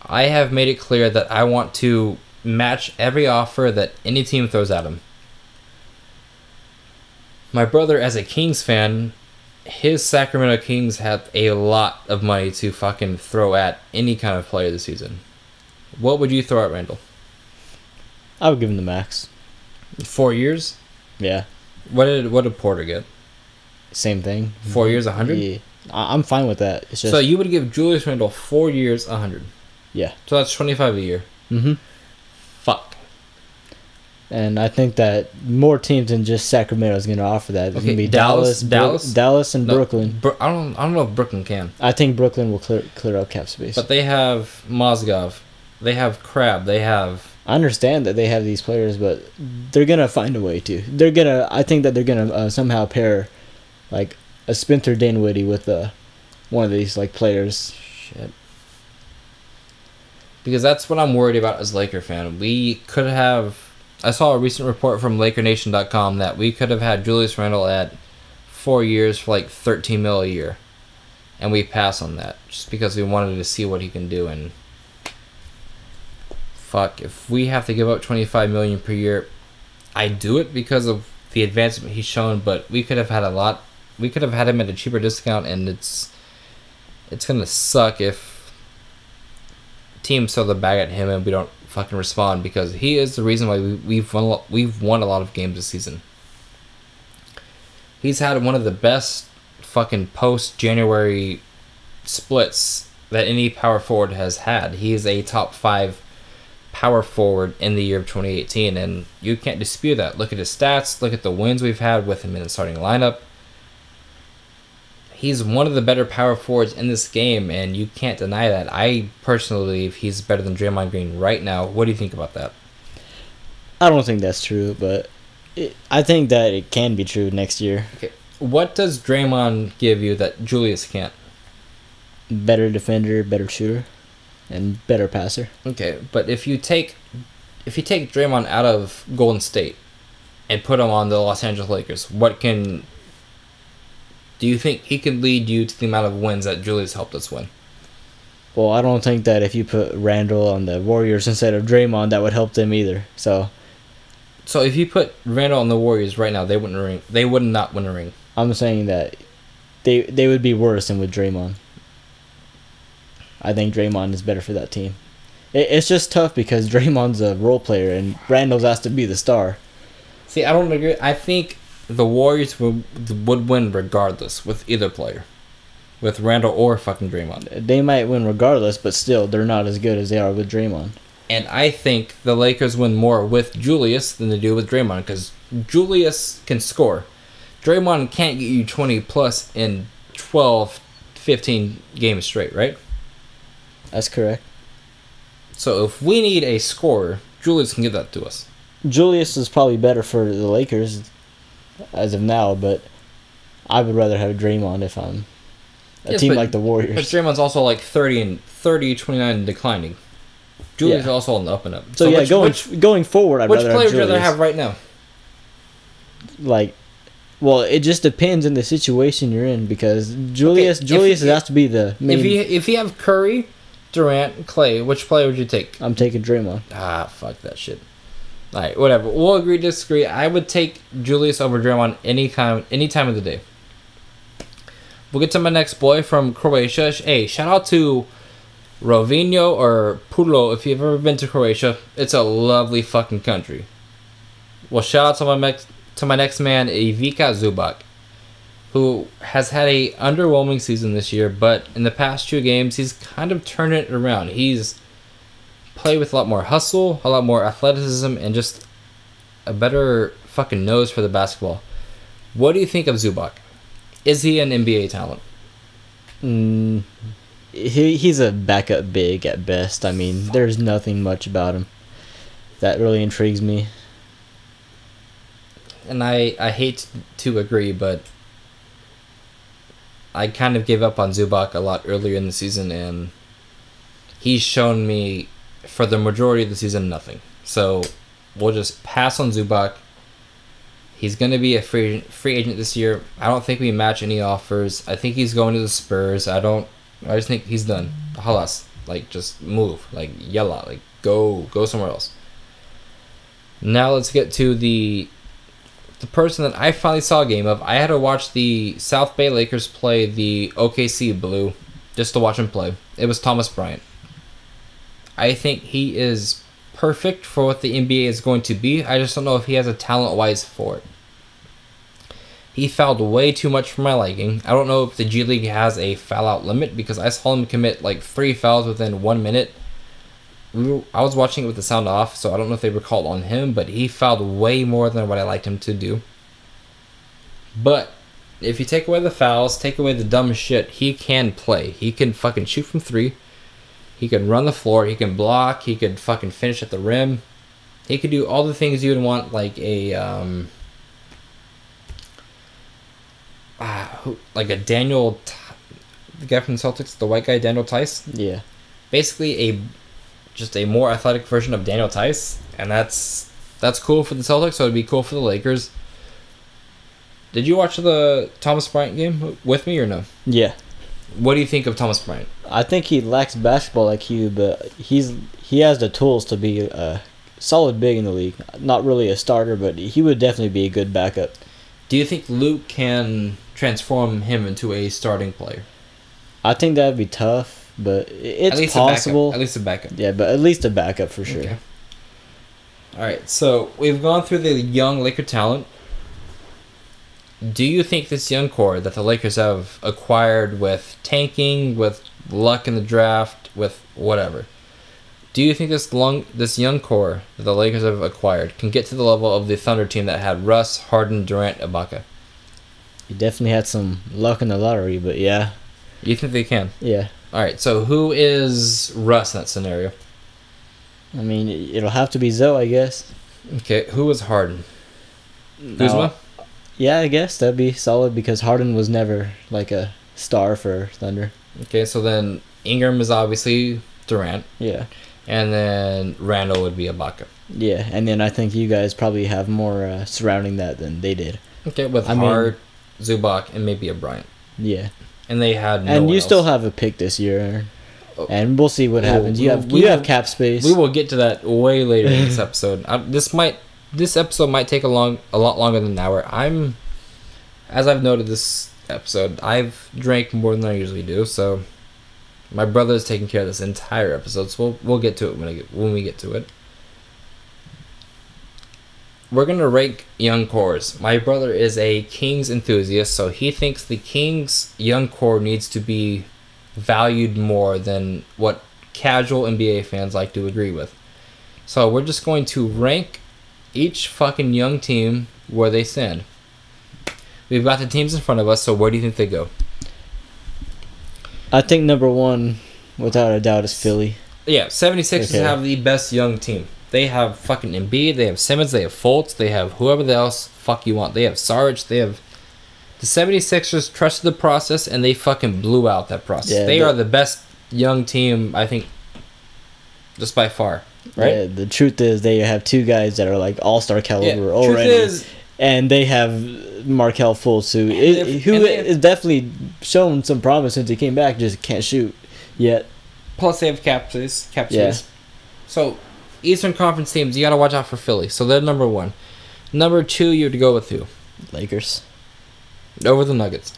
I have made it clear that I want to match every offer that any team throws at him. My brother, as a Kings fan, his Sacramento Kings have a lot of money to fucking throw at any kind of player this season. What would you throw at Randle? I would give him the max. 4 years? Yeah. What did Porter get? Same thing. 4 years, 100? Yeah. I'm fine with that. It's just... So you would give Julius Randle 4 years, 100? Yeah. So that's 25 a year. Mm-hmm. Fuck. And I think that more teams than just Sacramento is going to offer that. There's going to be Dallas, and Brooklyn. I don't know if Brooklyn can. I think Brooklyn will clear out cap space. But they have Mozgov. They have Crabbe. They have... I understand that they have these players, but they're going to find a way to. I think that they're going to somehow pair a Spencer Dinwiddie with one of these players. Shit. Because that's what I'm worried about as a Laker fan. We could have... I saw a recent report from LakerNation.com that we could have had Julius Randle at 4 years for like $13 million a year. And we pass on that. Just because we wanted to see what he can do. And... fuck, if we have to give up $25 million per year... I do it because of the advancement he's shown, but we could have had a lot. We could have had him at a cheaper discount, and it's gonna suck if teams throw the bag at him and we don't fucking respond, because he is the reason why we've won a lot of games this season. He's had one of the best fucking post-January splits that any power forward has had. He is a top 5 power forward in the year of 2018, and you can't dispute that. Look at his stats, look at the wins we've had with him in the starting lineup. He's one of the better power forwards in this game, and you can't deny that. I personally believe he's better than Draymond Green right now. What do you think about that? I don't think that's true, but I think that it can be true next year. Okay. What does Draymond give you that Julius can't? Better defender, better shooter, and better passer. Okay, but if you take Draymond out of Golden State and put him on the Los Angeles Lakers, do you think he can lead you to the amount of wins that Julius helped us win? Well, I don't think that if you put Randall on the Warriors instead of Draymond, that would help them either. So if you put Randall on the Warriors right now, they would not win a ring. I'm saying that they would be worse than with Draymond. I think Draymond is better for that team. It's just tough because Draymond's a role player and Randall's has to be the star. See, I don't agree. I think the Warriors would win regardless with either player. With Randall or fucking Draymond. They might win regardless, but still, they're not as good as they are with Draymond. And I think the Lakers win more with Julius than they do with Draymond, because Julius can score. Draymond can't get you 20 plus in 12, 15 games straight, right? That's correct. So if we need a scorer, Julius can give that to us. Julius is probably better for the Lakers as of now, but I would rather have Draymond if I'm a team like the Warriors. But Draymond's also like 30, 29 and declining. Julius is also on the up and up. So yeah, going forward, I'd rather have Julius. Which player would you rather have right now? Well, it just depends on the situation you're in, because Julius has to be the main. If you have Curry, Durant, Clay, which player would you take? I'm taking Draymond. Fuck that shit. Alright, whatever. We'll agree to disagree. I would take Julius over Draymond any time of the day. We'll get to my next boy from Croatia. Hey, shout out to Rovinjo or Pulo if you've ever been to Croatia. It's a lovely fucking country. Well, shout out to my next man, Ivica Zubac, who has had a underwhelming season this year, but in the past 2 games, he's kind of turned it around. He's played with a lot more hustle, a lot more athleticism, and just a better fucking nose for the basketball. What do you think of Zubac? Is he an NBA talent? He's a backup big at best. I mean, there's nothing much about him that really intrigues me. And I hate to agree, but I kind of gave up on Zubac a lot earlier in the season, and he's shown me for the majority of the season nothing. So we'll just pass on Zubac. He's going to be a free agent this year. I don't think we match any offers. I think he's going to the Spurs. I just think he's done. Halas. Just move. Yalla. Go somewhere else. Now let's get to the person that I finally saw a game of. I had to watch the South Bay Lakers play the OKC Blue just to watch him play. It was Thomas Bryant. I think he is perfect for what the NBA is going to be. I just don't know if he has a talent-wise for it. He fouled way too much for my liking. I don't know if the G League has a foul-out limit, because I saw him commit 3 fouls within 1 minute. I was watching it with the sound off, so I don't know if they were called on him, but he fouled way more than what I liked him to do. But if you take away the fouls, take away the dumb shit, he can play. He can fucking shoot from 3. He can run the floor. He can block. He could fucking finish at the rim. He could do all the things you would want, like a Daniel, the guy from the Celtics, the white guy, Daniel Tice. Yeah. Basically a just a more athletic version of Daniel Tice, and that's cool for the Celtics. So it'd be cool for the Lakers. Did you watch the Thomas Bryant game with me or no? Yeah. What do you think of Thomas Bryant? I think he lacks basketball IQ, but he has the tools to be a solid big in the league. Not really a starter, but he would definitely be a good backup. Do you think Luke can transform him into a starting player? I think that'd be tough, but it's possible. At least a backup. Yeah, but at least a backup for sure. Okay. All right, so we've gone through the young Laker talent. Do you think this young core that the Lakers have acquired with tanking, with luck in the draft, with whatever, do you think this young core that the Lakers have acquired can get to the level of the Thunder team that had Russ, Harden, Durant, Ibaka? He definitely had some luck in the lottery, but yeah. You think they can? Yeah. All right, so who is Russ in that scenario? I mean, it'll have to be Zoe, I guess. Okay, who is Harden? No. Kuzma? Yeah, I guess that'd be solid because Harden was never like a star for Thunder. Okay, so then Ingram is obviously Durant. Yeah. And then Randall would be Ibaka. Yeah, and then I think you guys probably have more surrounding that than they did. Okay, with Hart, Zubac, and maybe a Bryant. Yeah. And they had no And you one still else. have a pick this year. And we'll see what happens. You have cap space. We will get to that way later in this episode. This episode might take a lot longer than an hour. As I've noted this episode, I've drank more than I usually do, so my brother is taking care of this entire episode. So we'll get to it when we get to it. We're gonna rank young cores. My brother is a Kings enthusiast, so he thinks the Kings young core needs to be valued more than what casual NBA fans like to agree with. So we're just going to rank each fucking young team where they stand. We've got the teams in front of us, so where do you think they go? I think number one, without a doubt, is Philly. Yeah, 76ers have the best young team. They have fucking Embiid, they have Simmons, they have Fultz, they have whoever else fuck you want. They have Sarge, they have... The 76ers trusted the process, and they fucking blew out that process. Yeah, they are the best young team, I think, just by far. Right? Yeah, the truth is they have two guys that are like all-star caliber already. And they have Markelle Fultz, who has definitely shown some promise since he came back, just can't shoot yet. Plus they have cap space. So, Eastern Conference teams, you got to watch out for Philly. So they're number one. Number two, you would go with who? Lakers. Over the Nuggets.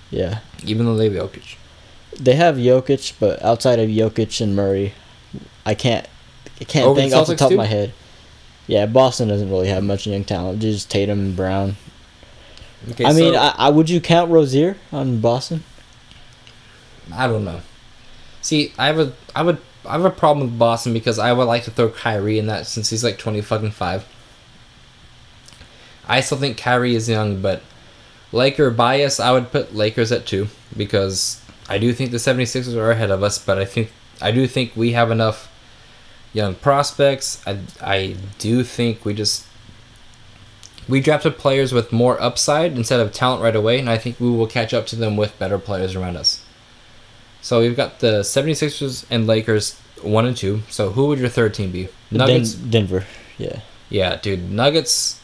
Yeah. Even though they have Jokic. They have Jokic, but outside of Jokic and Murray, I can't think off the top of my head. Yeah, Boston doesn't really have much young talent. Just Tatum and Brown. Okay, I mean, would you count Rozier on Boston? I don't know. See, I have a problem with Boston because I would like to throw Kyrie in that since he's like 25. I still think Kyrie is young, but Laker bias, I would put Lakers at 2 because I do think the 76ers are ahead of us, but I do think we have enough young prospects. I do think we drafted players with more upside instead of talent right away, and I think we will catch up to them with better players around us. So we've got the 76ers and Lakers 1 and 2. So who would your third team be? Nuggets? Denver. Yeah. Yeah, dude. Nuggets.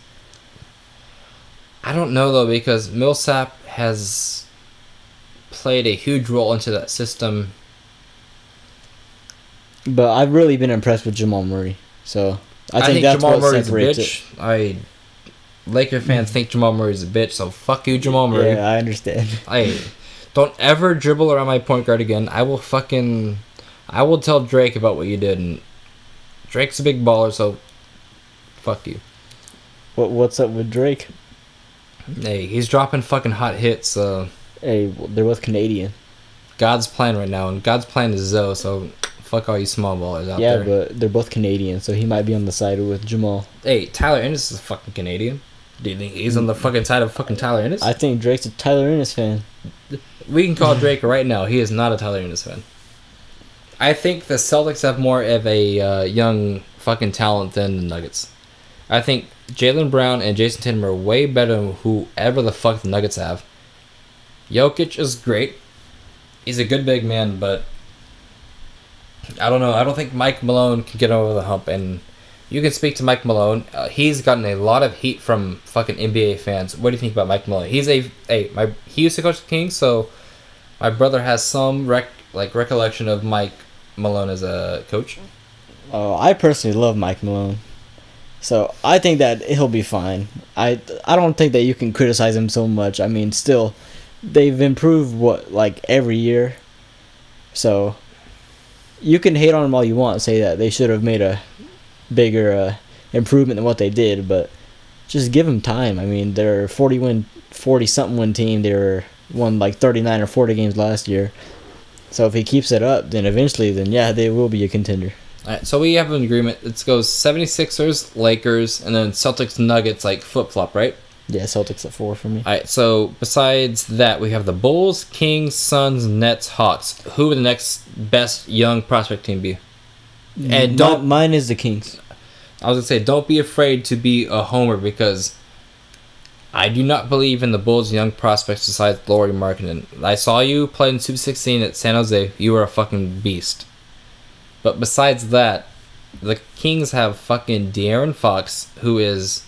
I don't know though because Millsap has played a huge role into that system. But I've really been impressed with Jamal Murray. So I think that's Jamal what Murray's separates a bitch. Laker fans think Jamal Murray's a bitch, so fuck you, Jamal Murray. Yeah, I understand. Don't ever dribble around my point guard again. I will tell Drake about what you did, and Drake's a big baller, so fuck you. What's up with Drake? Hey, he's dropping fucking hot hits. Hey, they're both Canadian. God's plan right now, and God's plan is Zoe, so fuck all you small ballers out there. Yeah, but they're both Canadian, so he might be on the side with Jamal. Hey, Tyler Ennis is fucking Canadian. Do you think he's on the fucking side of fucking Tyler Ennis? I think Drake's a Tyler Ennis fan. We can call Drake right now. He is not a Tyler Ennis fan. I think the Celtics have more of a young fucking talent than the Nuggets. I think Jaylen Brown and Jason Tatum are way better than whoever the fuck the Nuggets have. Jokic is great. He's a good big man, but I don't know. I don't think Mike Malone can get over the hump, and you can speak to Mike Malone. He's gotten a lot of heat from fucking NBA fans. What do you think about Mike Malone? He used to coach the Kings, so my brother has some recollection of Mike Malone as a coach. Oh, I personally love Mike Malone, so I think that he'll be fine. I don't think that you can criticize him so much. I mean, still, they've improved every year, so you can hate on them all you want, say that they should have made a bigger improvement than what they did, but just give them time. I mean, they're a 40-something win team. They won 39 or 40 games last year. So if he keeps it up, then eventually, yeah, they will be a contender. All right, so we have an agreement. It goes 76ers, Lakers, and then Celtics, Nuggets, flip-flop, right? Yeah, Celtics at 4 for me. All right, so besides that, we have the Bulls, Kings, Suns, Nets, Hawks. Who would the next best young prospect team be? And mine is the Kings. I was going to say, don't be afraid to be a homer, because I do not believe in the Bulls' young prospects besides Lauri Markkanen. I saw you play in Super 16 at San Jose. You were a fucking beast. But besides that, the Kings have fucking De'Aaron Fox, who is...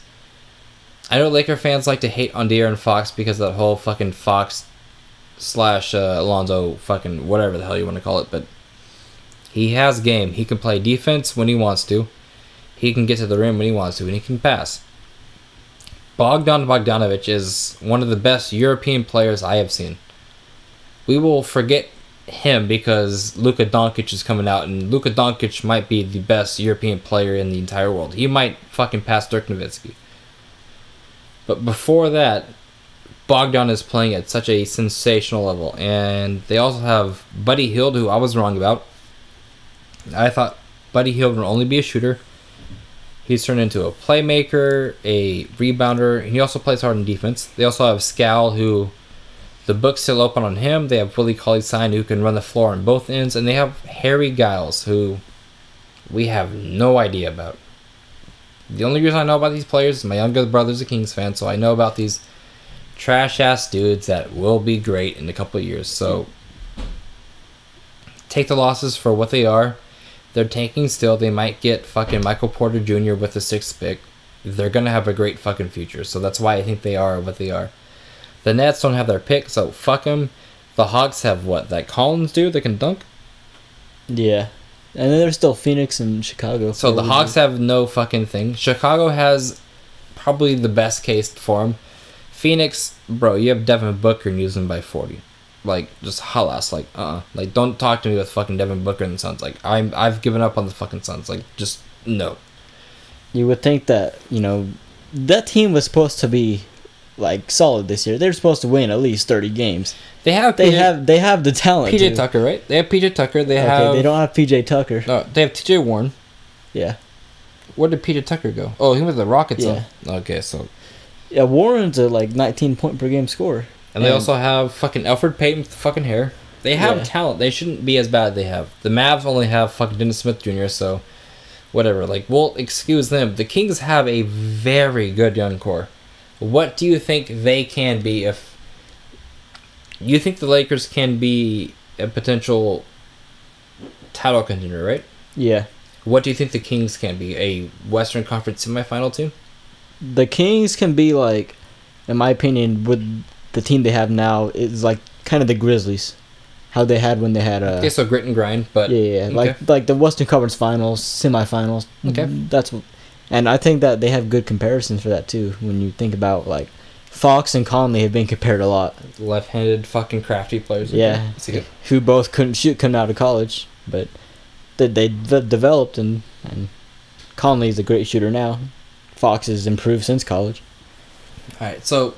I know Laker fans like to hate on De'Aaron Fox because of that whole fucking Fox / Alonzo fucking whatever the hell you want to call it, but he has game. He can play defense when he wants to. He can get to the rim when he wants to, and he can pass. Bogdan Bogdanovic is one of the best European players I have seen. We will forget him because Luka Doncic is coming out, and Luka Doncic might be the best European player in the entire world. He might fucking pass Dirk Nowitzki. But before that, Bogdan is playing at such a sensational level. And they also have Buddy Hield, who I was wrong about. I thought Buddy Hield would only be a shooter. He's turned into a playmaker, a rebounder, and he also plays hard in defense. They also have Scal, who the book's still open on him. They have Willie Cauley-Stein, who can run the floor on both ends. And they have Harry Giles, who we have no idea about. The only reason I know about these players is my younger brother's a Kings fan, so I know about these trash-ass dudes that will be great in a couple of years. So take the losses for what they are. They're tanking still. They might get fucking Michael Porter Jr. with the 6th pick. They're going to have a great fucking future, so that's why I think they are what they are. The Nets don't have their pick, so fuck them. The Hawks have what? That Collins dude that can dunk? Yeah. And then there's still Phoenix and Chicago. So the Hawks have no fucking thing. Chicago has probably the best case for them. Phoenix, bro, you have Devin Booker and use him by 40. Just halas. Don't talk to me with fucking Devin Booker and the Suns. I've given up on the fucking Suns. Just no. You would think that, that team was supposed to be solid this year. They're supposed to win at least 30 games. They have the talent. PJ Tucker, right? They have PJ Tucker. They don't have PJ Tucker. No, they have TJ Warren. Yeah. Where did PJ Tucker go? Oh, he went to the Rockets. Yeah. Okay, so. Yeah, Warren's a 19 point per game scorer. And they also have fucking Elfrid Payton with the fucking hair. They have talent. They shouldn't be as bad as they have. The Mavs only have fucking Dennis Smith Jr., so whatever. We'll excuse them. The Kings have a very good young core. What do you think they can be if... You think the Lakers can be a potential title contender, right? Yeah. What do you think the Kings can be? A Western Conference semifinal team? The Kings can be in my opinion, with the team they have now, is kind of the Grizzlies. How they had when they had okay, so grit and grind, but... Yeah. Okay. Like the Western Conference finals, semifinals. Okay. That's what... And I think that they have good comparisons for that, too. When you think about, Fox and Conley have been compared a lot. Left-handed fucking crafty players. Yeah. Who both couldn't shoot coming out of college. But they developed, and Conley's a great shooter now. Fox has improved since college. Alright, so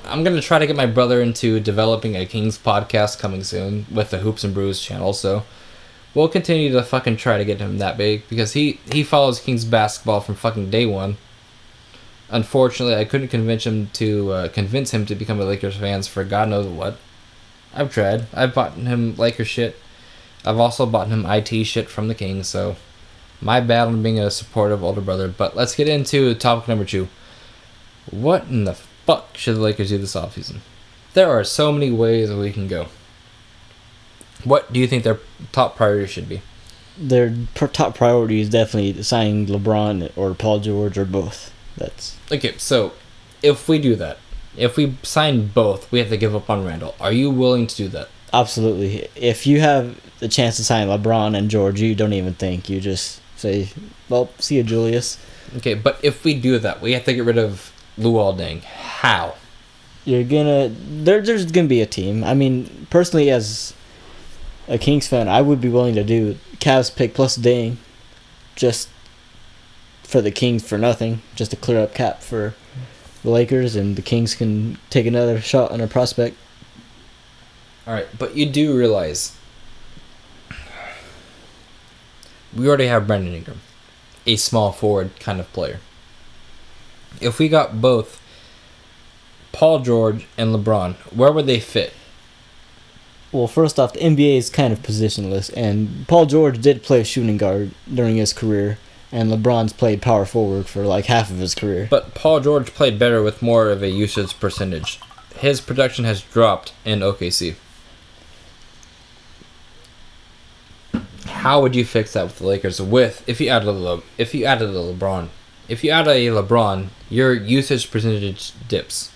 I'm going to try to get my brother into developing a Kings podcast coming soon with the Hoops and Brews channel, so... We'll continue to fucking try to get him that big because he follows Kings basketball from fucking day one. Unfortunately, I couldn't convince him to become a Lakers fan for God knows what. I've tried. I've bought him Lakers shit. I've also bought him IT shit from the Kings, so my bad on being a supportive older brother. But let's get into topic number 2. What in the fuck should the Lakers do this offseason? There are so many ways that we can go. What do you think their top priority should be? their top priority is definitely signing LeBron or Paul George or both. That's okay. So, if we do that, if we sign both, we have to give up on Randall. Are you willing to do that? absolutely. If you have the chance to sign LeBron and George, you don't even think. You just say, "Well, see you, Julius." Okay, but if we do that, we have to get rid of Luol Deng. How? There's gonna be a team. I mean, personally, as a Kings fan, I would be willing to do Cavs pick plus Deng, just for the Kings for nothing, just to clear up cap for the Lakers, and the Kings can take another shot on a prospect. All right, but you do realize we already have Brandon Ingram, a small forward kind of player. If we got both Paul George and LeBron, where would they fit? Well, first off, the NBA is kind of positionless, and Paul George did play shooting guard during his career, and LeBron's played power forward for like half of his career. But Paul George played better with more of a usage percentage. His production has dropped in OKC. How would you fix that with the Lakers? If you added a LeBron, your usage percentage dips.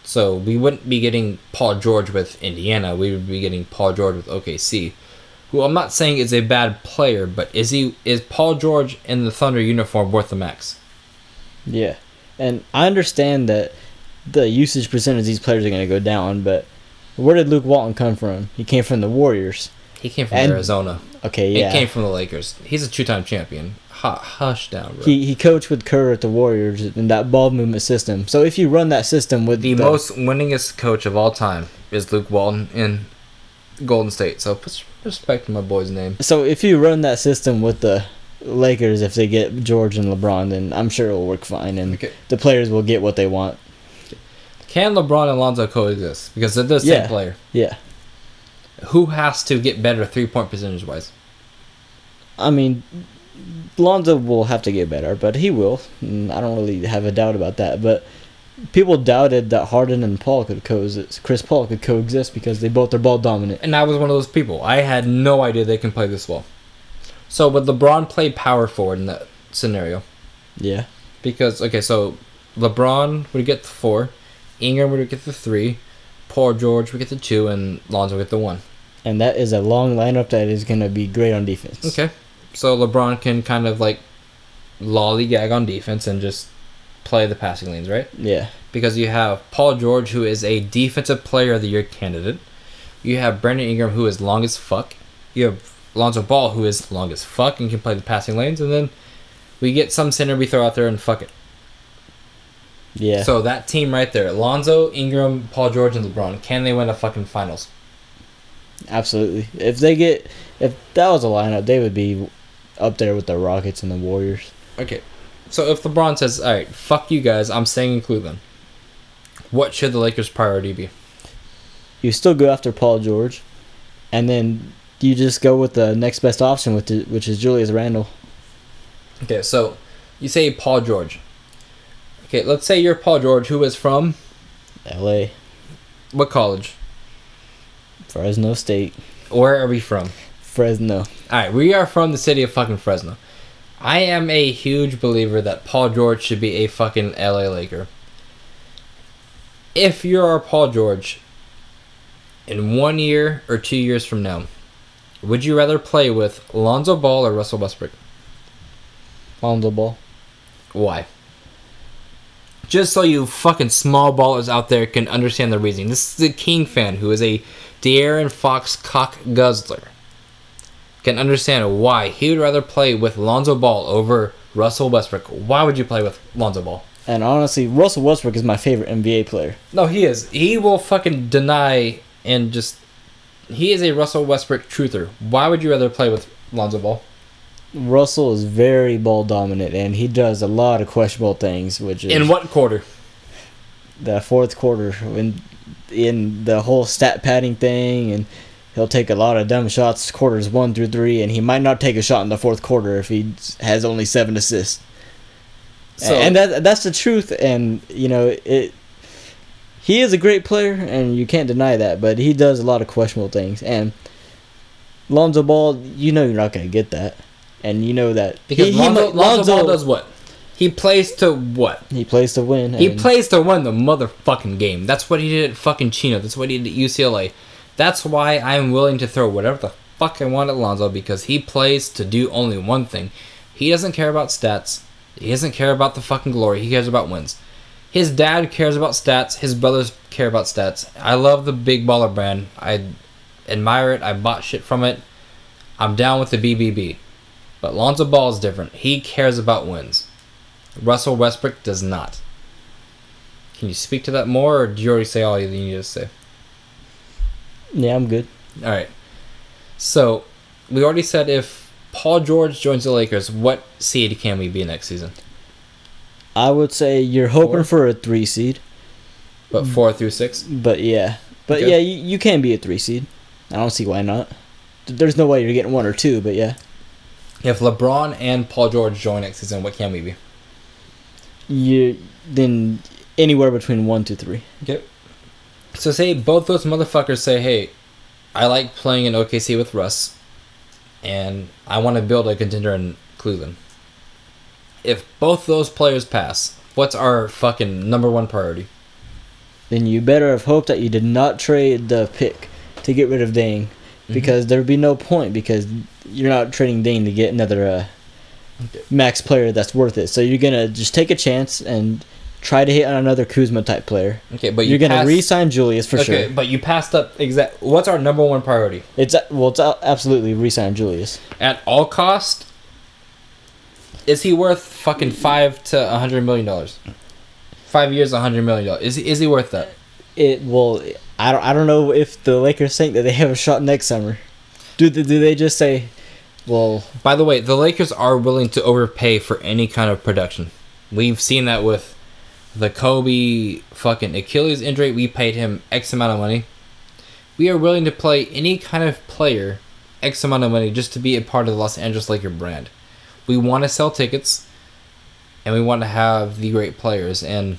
So we wouldn't be getting Paul George with Indiana. We would be getting Paul George with OKC, who I'm not saying is a bad player, but is Paul George in the Thunder uniform worth the max? Yeah, and I understand that the usage percentage of these players are going to go down, but where did Luke Walton come from? He came from the Warriors. He came from Arizona. Okay, yeah. He came from the Lakers. He's a two-time champion. Hush down, bro. He coached with Kerr at the Warriors in that ball movement system. So if you run that system with the most winningest coach of all time is Luke Walton in Golden State. So put respect to my boy's name. So if you run that system with the Lakers, if they get George and LeBron, then I'm sure it will work fine, and the players will get what they want. Can LeBron and Lonzo coexist? Because they're the same player. Yeah. Who has to get better 3-point percentage wise? I mean, Lonzo will have to get better, but he will. I don't really have a doubt about that. But people doubted that Harden and Chris Paul could coexist because they both are ball dominant. And I was one of those people. I had no idea they can play this well. So would LeBron play power forward in that scenario? Yeah. Because, so LeBron would get the 4, Ingram would get the 3, Paul George would get the 2, and Lonzo would get the 1. And that is a long lineup that is going to be great on defense. Okay. So LeBron can kind of like lollygag on defense and just play the passing lanes, right? Yeah. Because you have Paul George, who is a defensive player of the year candidate. You have Brandon Ingram, who is long as fuck. You have Lonzo Ball, who is long as fuck and can play the passing lanes. And then we get some center we throw out there and fuck it. Yeah. So that team right there, Lonzo, Ingram, Paul George, and LeBron, can they win a fucking finals? Absolutely. If that was a lineup, they would be up there with the Rockets and the Warriors. Okay. So if LeBron says, all right, fuck you guys, I'm staying in Cleveland, what should the Lakers' priority be? You still go after Paul George, and then you just go with the next best option, which is Julius Randle. Okay, so you say Paul George. Okay, let's say you're Paul George, who is from? L.A. What college? Fresno State. Where are we from? Fresno. Alright, we are from the city of fucking Fresno. I am a huge believer that Paul George should be a fucking LA Laker. If you're Paul George, in 1 year or 2 years from now, would you rather play with Lonzo Ball or Russell Westbrook? Lonzo Ball. Why? Just so you fucking small ballers out there can understand the reasoning. This is a King fan who is a De'Aaron Fox cock guzzler. Can understand why he would rather play with Lonzo Ball over Russell Westbrook. Why would you play with Lonzo Ball? And honestly, Russell Westbrook is my favorite NBA player. No, he is. He will fucking deny and just... He is a Russell Westbrook truther. Why would you rather play with Lonzo Ball? Russell is very ball dominant, and he does a lot of questionable things. Which is in what quarter? The fourth quarter, in the whole stat padding thing, and he'll take a lot of dumb shots quarters 1 through 3, and he might not take a shot in the fourth quarter if he has only 7 assists. So, and that's the truth, and he is a great player, and you can't deny that, but he does a lot of questionable things. And Lonzo Ball, you know you're not going to get that. And you know that. Because Lonzo Ball does what? He plays to what? He plays to win. He plays to win the motherfucking game. That's what he did at fucking Chino. That's what he did at UCLA. That's why I'm willing to throw whatever the fuck I want at Lonzo, because he plays to do only one thing. He doesn't care about stats. He doesn't care about the fucking glory. He cares about wins. His dad cares about stats. His brothers care about stats. I love the Big Baller brand. I admire it. I bought shit from it. I'm down with the BBB. But Lonzo Ball is different. He cares about wins. Russell Westbrook does not. Can you speak to that more, or did you already say all you need to say? Yeah, I'm good. Alright. So, we already said if Paul George joins the Lakers, what seed can we be next season? I would say you're hoping for a 3 seed. But 4 through 6? But yeah. But Okay. yeah, you can be a 3 seed. I don't see why not. There's no way you're getting 1 or 2, but yeah. If LeBron and Paul George join next season, what can we be? Then anywhere between 1 to 3. Okay. So say both those motherfuckers say, hey, I like playing in OKC with Russ, and I want to build a contender in Cleveland. If both those players pass, what's our fucking number one priority? Then you better have hoped that you did not trade the pick to get rid of Dane, because there would be no point, because you're not trading Dane to get another max player that's worth it. So you're going to just take a chance and try to hit on another Kuzma type player. Okay, but you're going to re-sign Julius for sure. Okay, but you passed up what's our number one priority? It's absolutely re-sign Julius. At all cost, is he worth fucking $5 to $100 million? 5 years, $100 million. Is he worth that? I don't know if the Lakers think that they have a shot next summer. Do they just say, well... By the way, the Lakers are willing to overpay for any kind of production. We've seen that with the Kobe fucking Achilles injury. We paid him X amount of money. We are willing to play any kind of player X amount of money just to be a part of the Los Angeles Lakers brand. We want to sell tickets, and we want to have the great players. And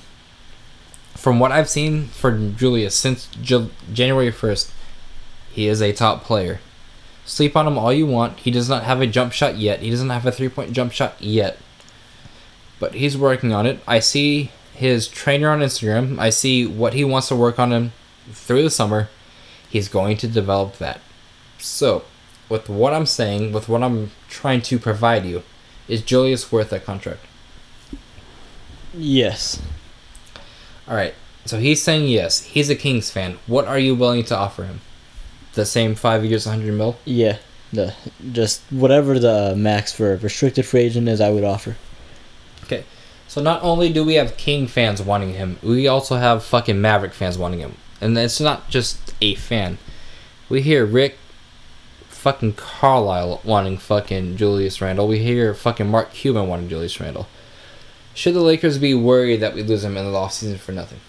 from what I've seen for Julius since January 1st, he is a top player. Sleep on him all you want. He does not have a jump shot yet. He doesn't have a three-point jump shot yet. But he's working on it. I see his trainer on Instagram. I see what he wants to work on him through the summer. He's going to develop that. So, with what I'm saying, with what I'm trying to provide you, is Julius worth that contract? Yes. Alright, so he's saying yes. He's a Kings fan. What are you willing to offer him? The same 5 years, 100 mil? Yeah. Just whatever the max for a restricted free agent is, I would offer. Okay, so not only do we have King fans wanting him, we also have fucking Maverick fans wanting him. And it's not just a fan. We hear Rick fucking Carlisle wanting fucking Julius Randle. We hear fucking Mark Cuban wanting Julius Randle. Should the Lakers be worried that we lose him in the offseason for nothing?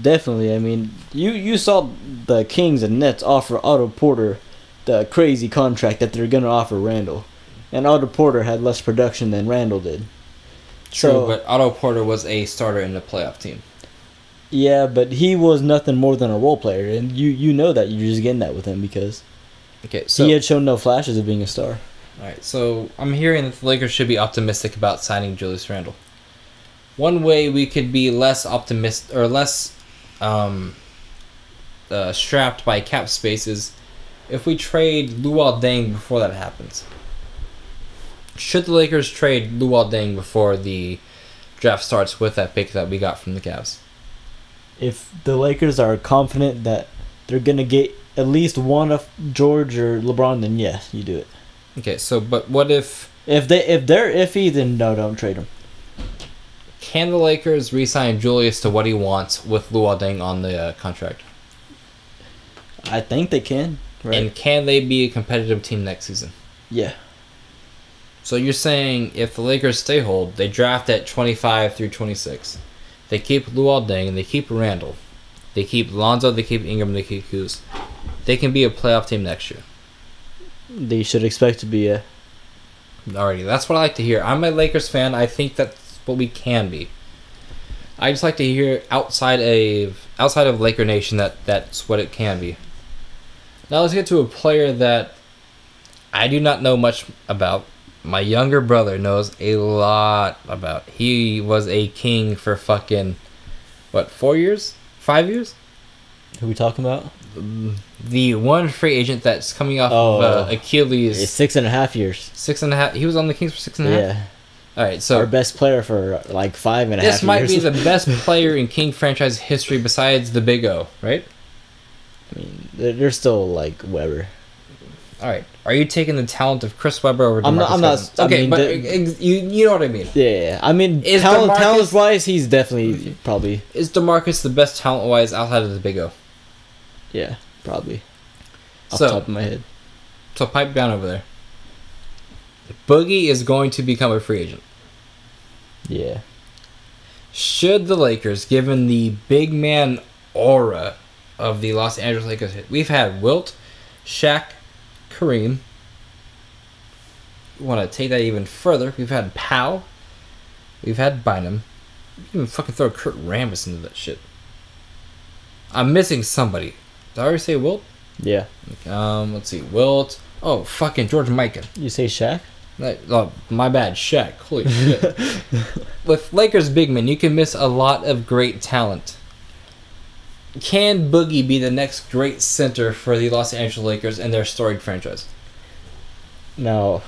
Definitely. I mean, you saw the Kings and Nets offer Otto Porter the crazy contract that they're going to offer Randle. And Otto Porter had less production than Randle did. True, but Otto Porter was a starter in the playoff team. Yeah, but he was nothing more than a role player. And you know that you're just getting that with him because he had shown no flashes of being a star. Alright, so I'm hearing that the Lakers should be optimistic about signing Julius Randle. One way we could be less optimistic or less strapped by cap space is if we trade Luol Deng before that happens. Should the Lakers trade Luol Deng before the draft starts with that pick that we got from the Cavs? If the Lakers are confident that they're going to get at least one of George or LeBron, then yes, you do it. Okay, so but what if they're iffy, then no, don't trade them. Can the Lakers re-sign Julius to what he wants with Luol Deng on the contract? I think they can. Right? And can they be a competitive team next season? Yeah. So you're saying if the Lakers stay hold, they draft at 25 through 26. They keep Luol Deng, they keep Randle. They keep Lonzo, they keep Ingram, they keep Kuz. They can be a playoff team next year. They should expect to be a... Alrighty, that's what I like to hear. I'm a Lakers fan. I think that's what we can be. I just like to hear outside of Laker Nation that's what it can be. Now let's get to a player that I do not know much about. My younger brother knows a lot about. He was a king for fucking, what, 4 years? 5 years? Who are we talking about? The one free agent that's coming off of Achilles. It's 6.5 years. 6.5. He was on the Kings for 6.5? Yeah. All right, so our best player for like 5.5 years. This might be the best player in King franchise history besides the Big O, right? I mean, they're still like Weber. All right. Are you taking the talent of Chris Webber over DeMarcus I'm Cousins? not. Okay, I mean, but you know what I mean. Yeah, I mean, talent-wise, he's definitely probably. Is DeMarcus the best talent-wise outside of the Big O? Yeah, probably. Off the top of my head. So pipe down over there. Boogie is going to become a free agent. Yeah. Should the Lakers, given the big man aura of the Los Angeles Lakers, we've had Wilt, Shaq, Kareem. We want to take that even further. We've had Powell. We've had Bynum. You can even fucking throw Kurt Rambis into that shit. I'm missing somebody. Did I already say Wilt? Yeah. Let's see. Wilt. Oh, fucking George Mikan. You say Shaq? Oh, my bad. Shaq. Holy shit. With Lakers big men, you can miss a lot of great talent. Can Boogie be the next great center for the Los Angeles Lakers and their storied franchise? No,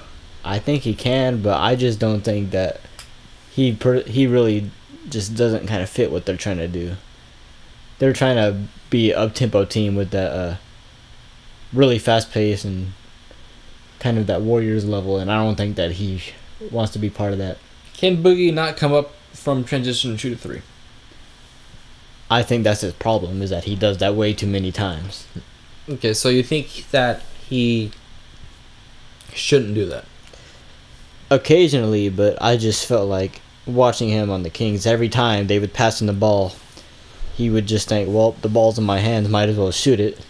I think he can, but I just don't think that he really just doesn't kind of fit what they're trying to do. They're trying to be an up-tempo team with that really fast pace and kind of that Warriors level, and I don't think that he wants to be part of that. Can Boogie not come up from transition to 2-3? I think that's his problem, is that he does that way too many times. Okay, so you think that he shouldn't do that? Occasionally, but I just felt like watching him on the Kings, every time they would pass him the ball, he would just think, well, the ball's in my hands, might as well shoot it.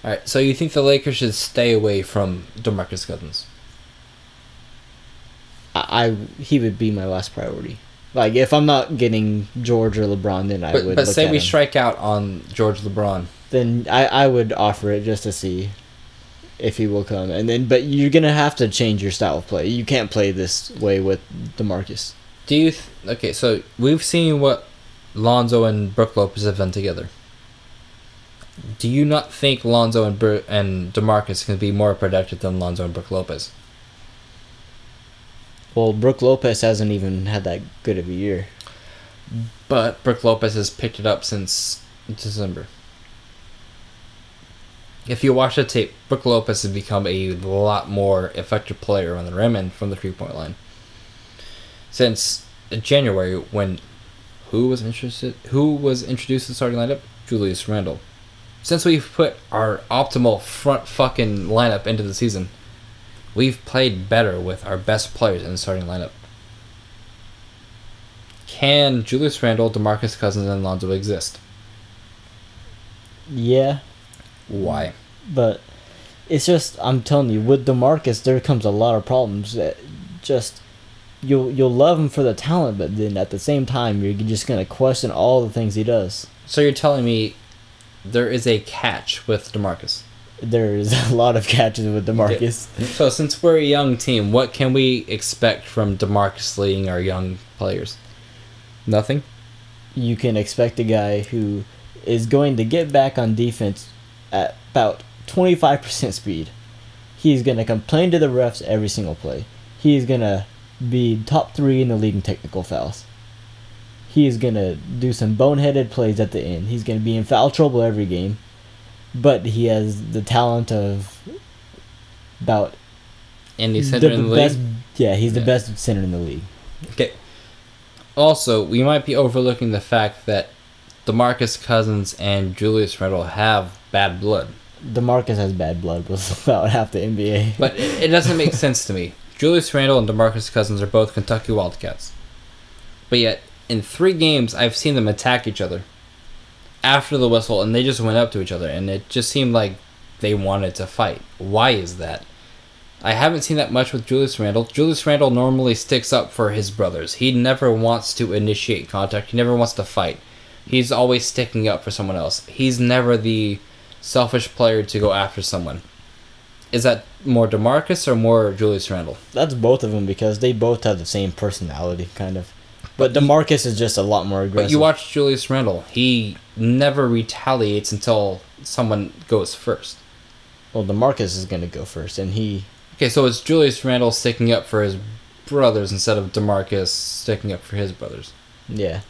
All right, so you think the Lakers should stay away from DeMarcus Cousins? He would be my last priority. Like, if I'm not getting George or LeBron, then I would. But say we him. strike out on George LeBron, then I would offer it just to see if he will come. But you're gonna have to change your style of play. You can't play this way with DeMarcus. Do you? Okay, so we've seen what Lonzo and Brook Lopez have done together. Do you not think Lonzo and DeMarcus can be more productive than Lonzo and Brook Lopez? Well, Brook Lopez hasn't even had that good of a year. But Brook Lopez has picked it up since December. If you watch the tape, Brook Lopez has become a lot more effective player on the rim and from the three-point line. Since January, when who was introduced to the starting lineup? Julius Randle. Since we've put our optimal front fucking lineup into the season, we've played better with our best players in the starting lineup. Can Julius Randle, DeMarcus Cousins, and Lonzo exist? Yeah. Why? But it's just, I'm telling you, with DeMarcus, there comes a lot of problems. That just you'll love him for the talent, but then at the same time, you're just gonna question all the things he does. So you're telling me there is a catch with DeMarcus? There's a lot of catches with DeMarcus. Okay. So since we're a young team, what can we expect from DeMarcus leading our young players? Nothing? You can expect a guy who is going to get back on defense at about 25% speed. He's going to complain to the refs every single play. He's going to be top 3 in the league in technical fouls. He is going to do some boneheaded plays at the end. He's going to be in foul trouble every game. But he has the talent of about any center in the best, league? Yeah, he's the best center in the league. Okay. Also, we might be overlooking the fact that DeMarcus Cousins and Julius Randle have bad blood. DeMarcus has bad blood with about half the NBA. But it doesn't make sense to me. Julius Randle and DeMarcus Cousins are both Kentucky Wildcats. But yet, in 3 games, I've seen them attack each other after the whistle, and they just went up to each other, and it just seemed like they wanted to fight. Why is that? I haven't seen that much with Julius Randle. Julius Randle normally sticks up for his brothers. He never wants to initiate contact. He never wants to fight. He's always sticking up for someone else. He's never the selfish player to go after someone. Is that more DeMarcus or more Julius Randle? That's both of them because they both have the same personality, kind of. But DeMarcus is just a lot more aggressive. But you watch Julius Randle. He never retaliates until someone goes first. Well, DeMarcus is going to go first, and he... Okay, so it's Julius Randle sticking up for his brothers instead of DeMarcus sticking up for his brothers. Yeah.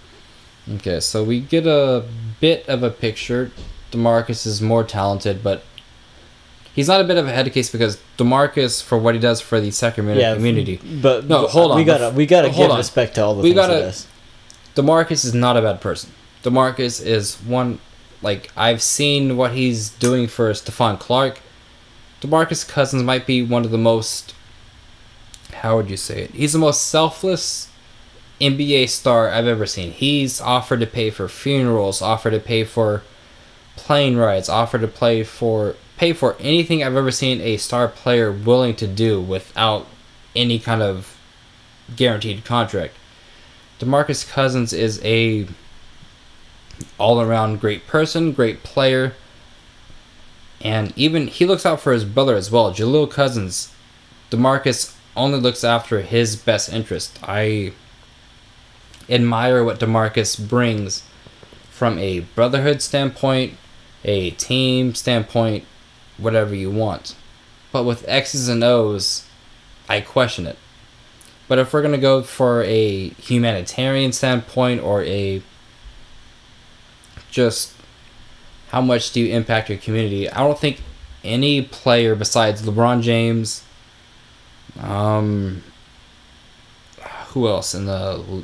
Okay, so we get a bit of a picture. DeMarcus is more talented, but he's not a bit of a head case because DeMarcus, for what he does for the Sacramento community. But no, hold on. We gotta give respect to all the things he does. DeMarcus is not a bad person. DeMarcus is one, like, I've seen what he's doing for Stephon Clark. DeMarcus Cousins might be one of the most, how would you say it? He's the most selfless NBA star I've ever seen. He's offered to pay for funerals, offered to pay for plane rides, offered to pay for anything I've ever seen a star player willing to do without any kind of guaranteed contract. DeMarcus Cousins is a all-around great person, great player, and even he looks out for his brother as well. Jaleel Cousins, DeMarcus only looks after his best interest. I admire what DeMarcus brings from a brotherhood standpoint, a team standpoint, whatever you want. But with X's and O's, I question it. But if we're going to go for a humanitarian standpoint or a just how much do you impact your community, I don't think any player besides LeBron James, who else in the,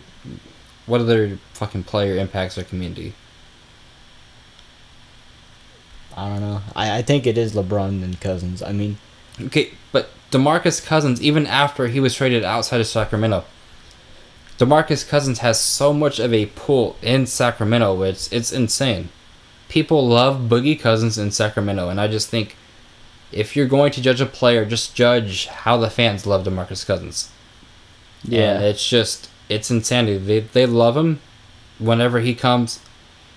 what other fucking player impacts their community? I don't know. I think it is LeBron and Cousins. I mean... Okay, but DeMarcus Cousins, even after he was traded outside of Sacramento, DeMarcus Cousins has so much of a pull in Sacramento, it's insane. People love Boogie Cousins in Sacramento, and I just think if you're going to judge a player, just judge how the fans love DeMarcus Cousins. Yeah. And it's insanity. They love him whenever he comes.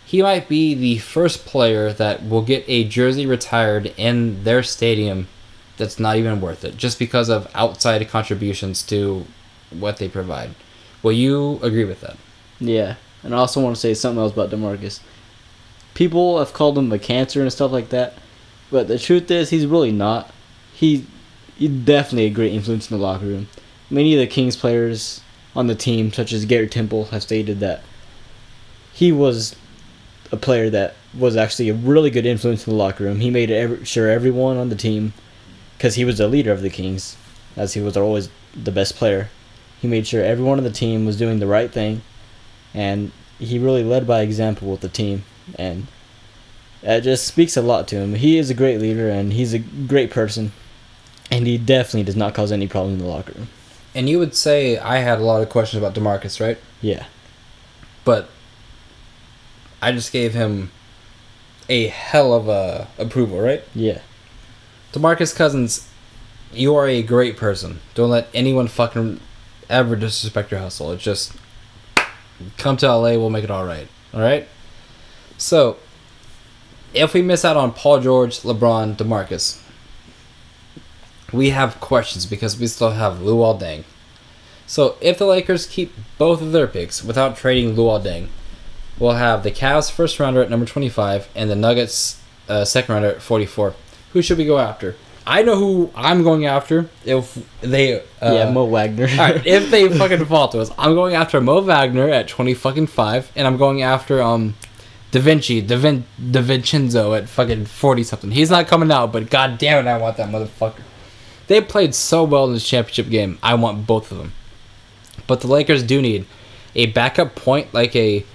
He might be the first player that will get a jersey retired in their stadium that's not even worth it, just because of outside contributions to what they provide. Will you agree with that? Yeah. And I also want to say something else about DeMarcus. People have called him a cancer and stuff like that, but the truth is he's really not. He's definitely a great influence in the locker room. Many of the Kings players on the team, such as Garrett Temple, have stated that he was a player that was actually a really good influence in the locker room. He made sure everyone on the team, because he was the leader of the Kings, as he was always the best player, he made sure everyone on the team was doing the right thing, and he really led by example with the team, and that just speaks a lot to him. He is a great leader, and he's a great person, and he definitely does not cause any problem in the locker room. And you would say I had a lot of questions about DeMarcus, right? Yeah. But I just gave him a hell of a approval, right? Yeah. DeMarcus Cousins, you are a great person. Don't let anyone fucking ever disrespect your hustle. It's just come to LA, we'll make it alright. Alright? So, if we miss out on Paul George, LeBron, DeMarcus, we have questions because we still have Luol Deng. So, if the Lakers keep both of their picks without trading Luol Deng, we'll have the Cavs first rounder at number 25 and the Nuggets second rounder at 44. Who should we go after? I know who I'm going after if they... Mo Wagner. Alright, if they fucking fall to us. I'm going after Mo Wagner at 20-5, and I'm going after DiVincenzo at fucking 40-something. He's not coming out, but god damn it, I want that motherfucker. They played so well in this championship game. I want both of them. But the Lakers do need a backup point like a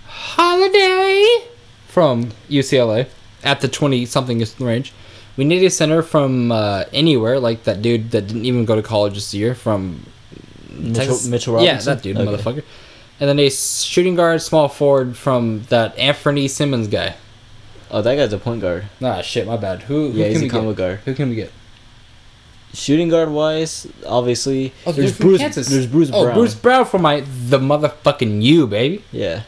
Holiday from UCLA at the 20-something range. We need a center from anywhere, like that dude that didn't even go to college this year from Mitchell Robinson? Yeah, that dude, okay. Motherfucker. And then a shooting guard, small forward from that Anthony Simmons guy. Oh, that guy's a point guard. Nah, shit, my bad. Who he's a combo guard. Who can we get? Shooting guard wise, obviously, there's Bruce Brown. Oh, Bruce Brown from the motherfucking U, baby. Yeah.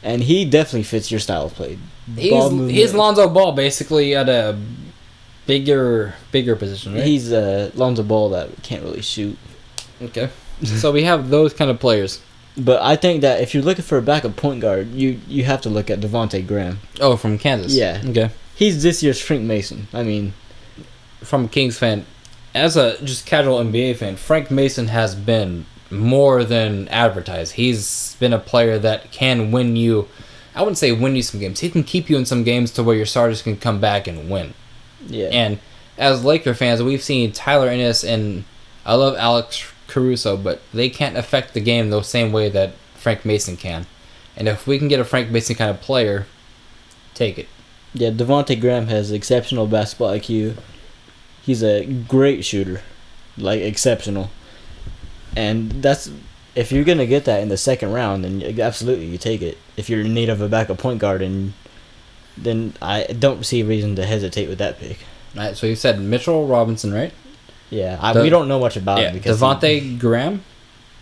and he definitely fits your style of play. He's Lonzo Ball basically at a bigger position, right? He's Lonzo Ball that can't really shoot. Okay. So we have those kind of players. But I think that if you're looking for a backup point guard, you have to look at Devontae Graham. Oh, from Kansas. Yeah. Okay. He's this year's Frank Mason. I mean, from a Kings fan, as a just casual NBA fan, Frank Mason has been more than advertised. He's been a player that can win you. I wouldn't say win you some games. He can keep you in some games to where your starters can come back and win. Yeah. And as Laker fans, we've seen Tyler Ennis and I love Alex Caruso, but they can't affect the game the same way that Frank Mason can. And if we can get a Frank Mason kind of player, take it. Yeah, Devontae Graham has exceptional basketball IQ. He's a great shooter, like exceptional. And that's if you're gonna get that in the second round, then absolutely you take it. If you're in need of a backup point guard, and then I don't see a reason to hesitate with that pick. All right, so you said Mitchell Robinson, right? Yeah, we don't know much about him because Devontae Graham.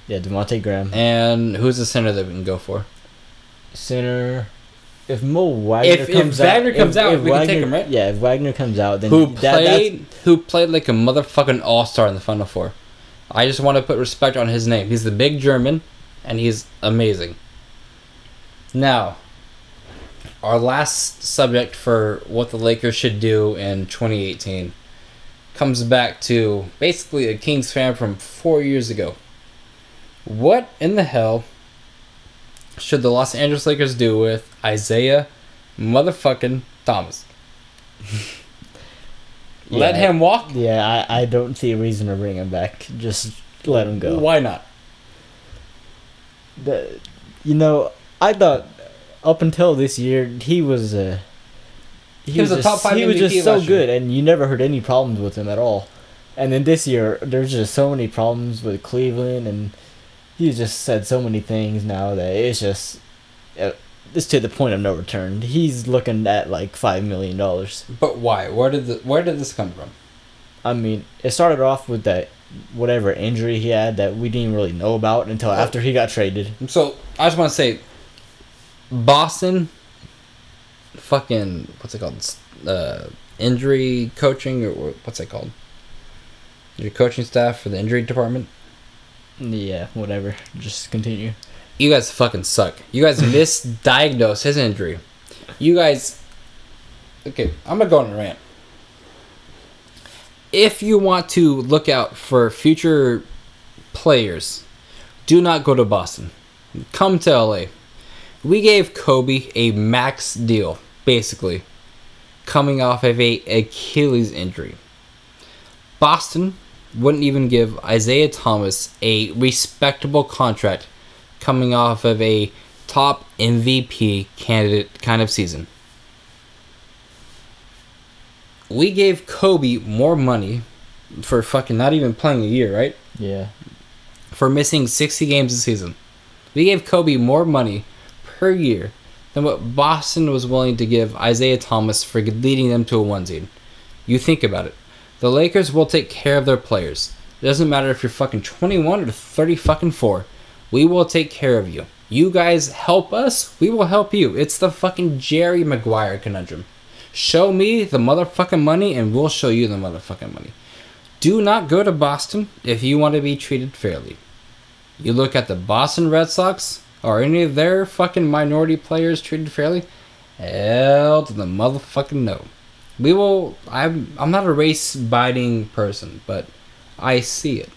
Yeah, Devontae Graham. And who's the center that we can go for? Center. If Mo Wagner comes out, we can take him, right? Yeah, if Wagner comes out, then who played like a motherfucking all-star in the Final Four. I just want to put respect on his name. He's the big German, and he's amazing. Now, our last subject for what the Lakers should do in 2018 comes back to basically a Kings fan from 4 years ago. What in the hell should the Los Angeles Lakers do with Isaiah motherfucking Thomas? Let him walk? Yeah, I don't see a reason to bring him back. Just let him go. Why not? I thought up until this year he was a top 5 MVP. He was just so good, and you never heard any problems with him at all. And then this year, there's just so many problems with Cleveland, and he just said so many things now that it's just it's to the point of no return. He's looking at like $5 million. But why? Where did this come from? I mean, it started off with that whatever injury he had that we didn't really know about until after he got traded. So I just want to say, Boston, fucking what's it called? Injury coaching or what's it called? Your coaching staff for the injury department. Yeah, whatever. Just continue. You guys fucking suck. You guys misdiagnosed his injury. You guys... Okay, I'm going to go on a rant. If you want to look out for future players, do not go to Boston. Come to LA. We gave Kobe a max deal, basically, coming off of a Achilles injury. Boston wouldn't even give Isaiah Thomas a respectable contract coming off of a top MVP candidate kind of season. We gave Kobe more money for fucking not even playing a year, right? Yeah. For missing 60 games a season. We gave Kobe more money per year than what Boston was willing to give Isaiah Thomas for leading them to a 1 seed. You think about it. The Lakers will take care of their players. It doesn't matter if you're fucking 21 or 30 fucking 4. We will take care of you. You guys help us, we will help you. It's the fucking Jerry Maguire conundrum. Show me the motherfucking money and we'll show you the motherfucking money. Do not go to Boston if you want to be treated fairly. You look at the Boston Red Sox or any of their fucking minority players treated fairly, hell to the motherfucking no. We will... I'm not a race-biting person, but I see it.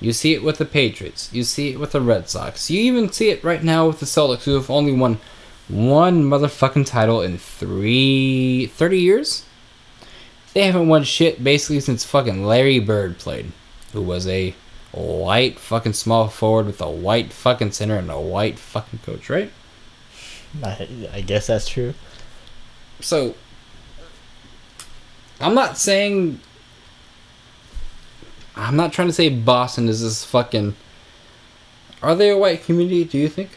You see it with the Patriots. You see it with the Red Sox. You even see it right now with the Celtics, who have only won one motherfucking title in 30 years? They haven't won shit basically since fucking Larry Bird played, who was a white fucking small forward with a white fucking center and a white fucking coach, right? I guess that's true. So, I'm not trying to say Boston is this fucking... Are they a white community, do you think?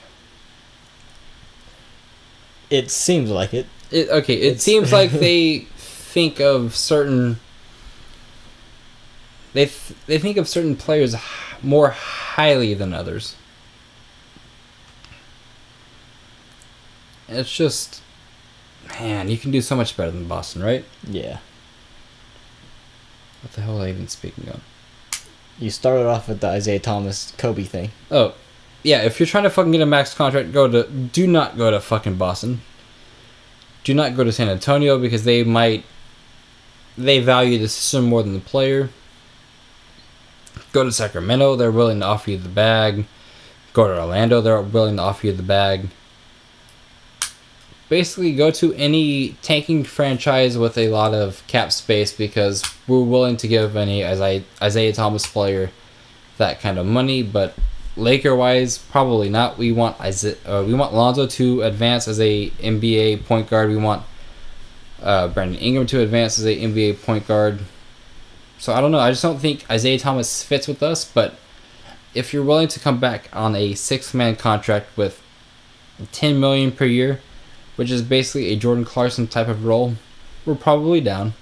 It seems like it. It seems like they think of certain... They think of certain players more highly than others. It's just, man, you can do so much better than Boston, right? Yeah. What the hell was I even speaking of? You started off with the Isaiah Thomas Kobe thing. Oh, yeah, if you're trying to fucking get a max contract, do not go to fucking Boston. Do not go to San Antonio because they value the system more than the player. Go to Sacramento, they're willing to offer you the bag. Go to Orlando, they're willing to offer you the bag. Basically, go to any tanking franchise with a lot of cap space because we're willing to give any Isaiah Thomas player that kind of money, but Laker-wise, probably not. We want Lonzo to advance as a NBA point guard. We want Brandon Ingram to advance as a NBA point guard. So I don't know. I just don't think Isaiah Thomas fits with us. But if you're willing to come back on a 6-man contract with $10 million per year, which is basically a Jordan Clarkson type of role, we're probably down.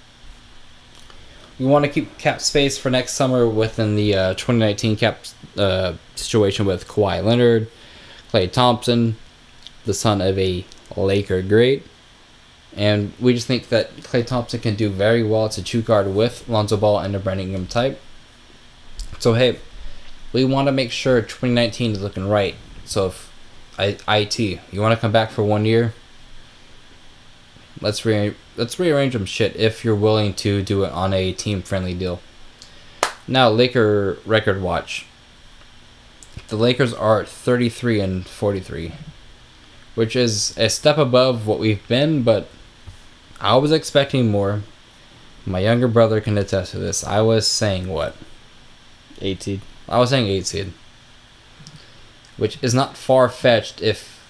We want to keep cap space for next summer within the 2019 cap situation with Kawhi Leonard, Klay Thompson, the son of a Laker great. And we just think that Klay Thompson can do very well as a 2 guard with Lonzo Ball and a Brandon Ingram type. So, hey, we want to make sure 2019 is looking right. So, if IT, you want to come back for 1 year, let's rearrange some shit if you're willing to do it on a team-friendly deal. Now, Laker record watch. The Lakers are 33-43, which is a step above what we've been, but I was expecting more. My younger brother can attest to this. I was saying what? 8 seed. I was saying 8 seed, which is not far-fetched if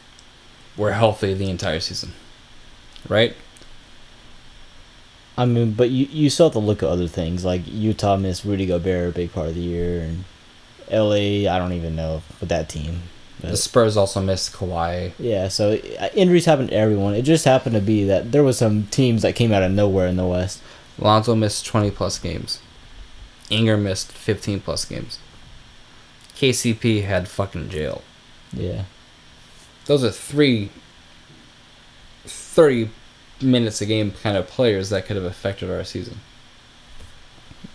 we're healthy the entire season, right? I mean, but you still have to look at other things. Like, Utah missed Rudy Gobert a big part of the year, and LA, I don't even know with that team. But the Spurs also missed Kawhi. Yeah, so injuries happen to everyone. It just happened to be that there was some teams that came out of nowhere in the West. Lonzo missed 20-plus games. Ingram missed 15-plus games. KCP had fucking jail. Yeah. Those are 3 30 minutes a game kind of players that could have affected our season.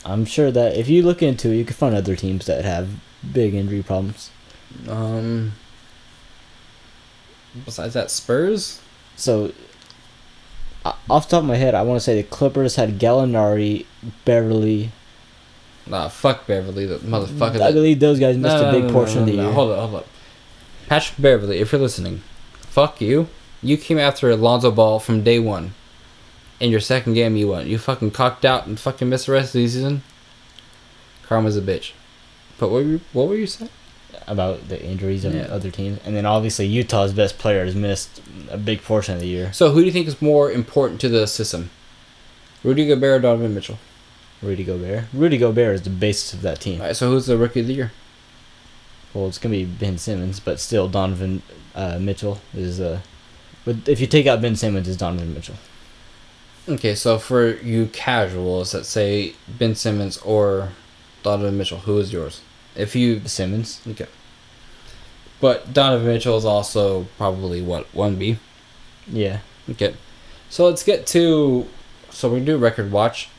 I'm sure that if you look into it, you can find other teams that have big injury problems. Besides that, Spurs? So, off the top of my head, I want to say the Clippers had Gallinari, Beverly. Nah, fuck Beverly, the motherfucker. I believe those guys missed a big portion of the year. Hold up. Patrick Beverly, if you're listening, fuck you. You came after Alonzo Ball from day one. In your second game, you won. You fucking cocked out and fucking missed the rest of the season. Karma's a bitch. But what were you saying? About the injuries of other teams. And then obviously Utah's best player has missed a big portion of the year. So who do you think is more important to the system? Rudy Gobert or Donovan Mitchell? Rudy Gobert. Rudy Gobert is the basis of that team. Alright, so who's the rookie of the year? Well, it's going to be Ben Simmons, but still Donovan Mitchell is... But if you take out Ben Simmons, it's Donovan Mitchell. Okay, so for you casuals that say Ben Simmons or Donovan Mitchell, who is yours? If you Simmons. Okay. But Donovan Mitchell is also probably what, 1B? Yeah. Okay. So let's get to we do record watch.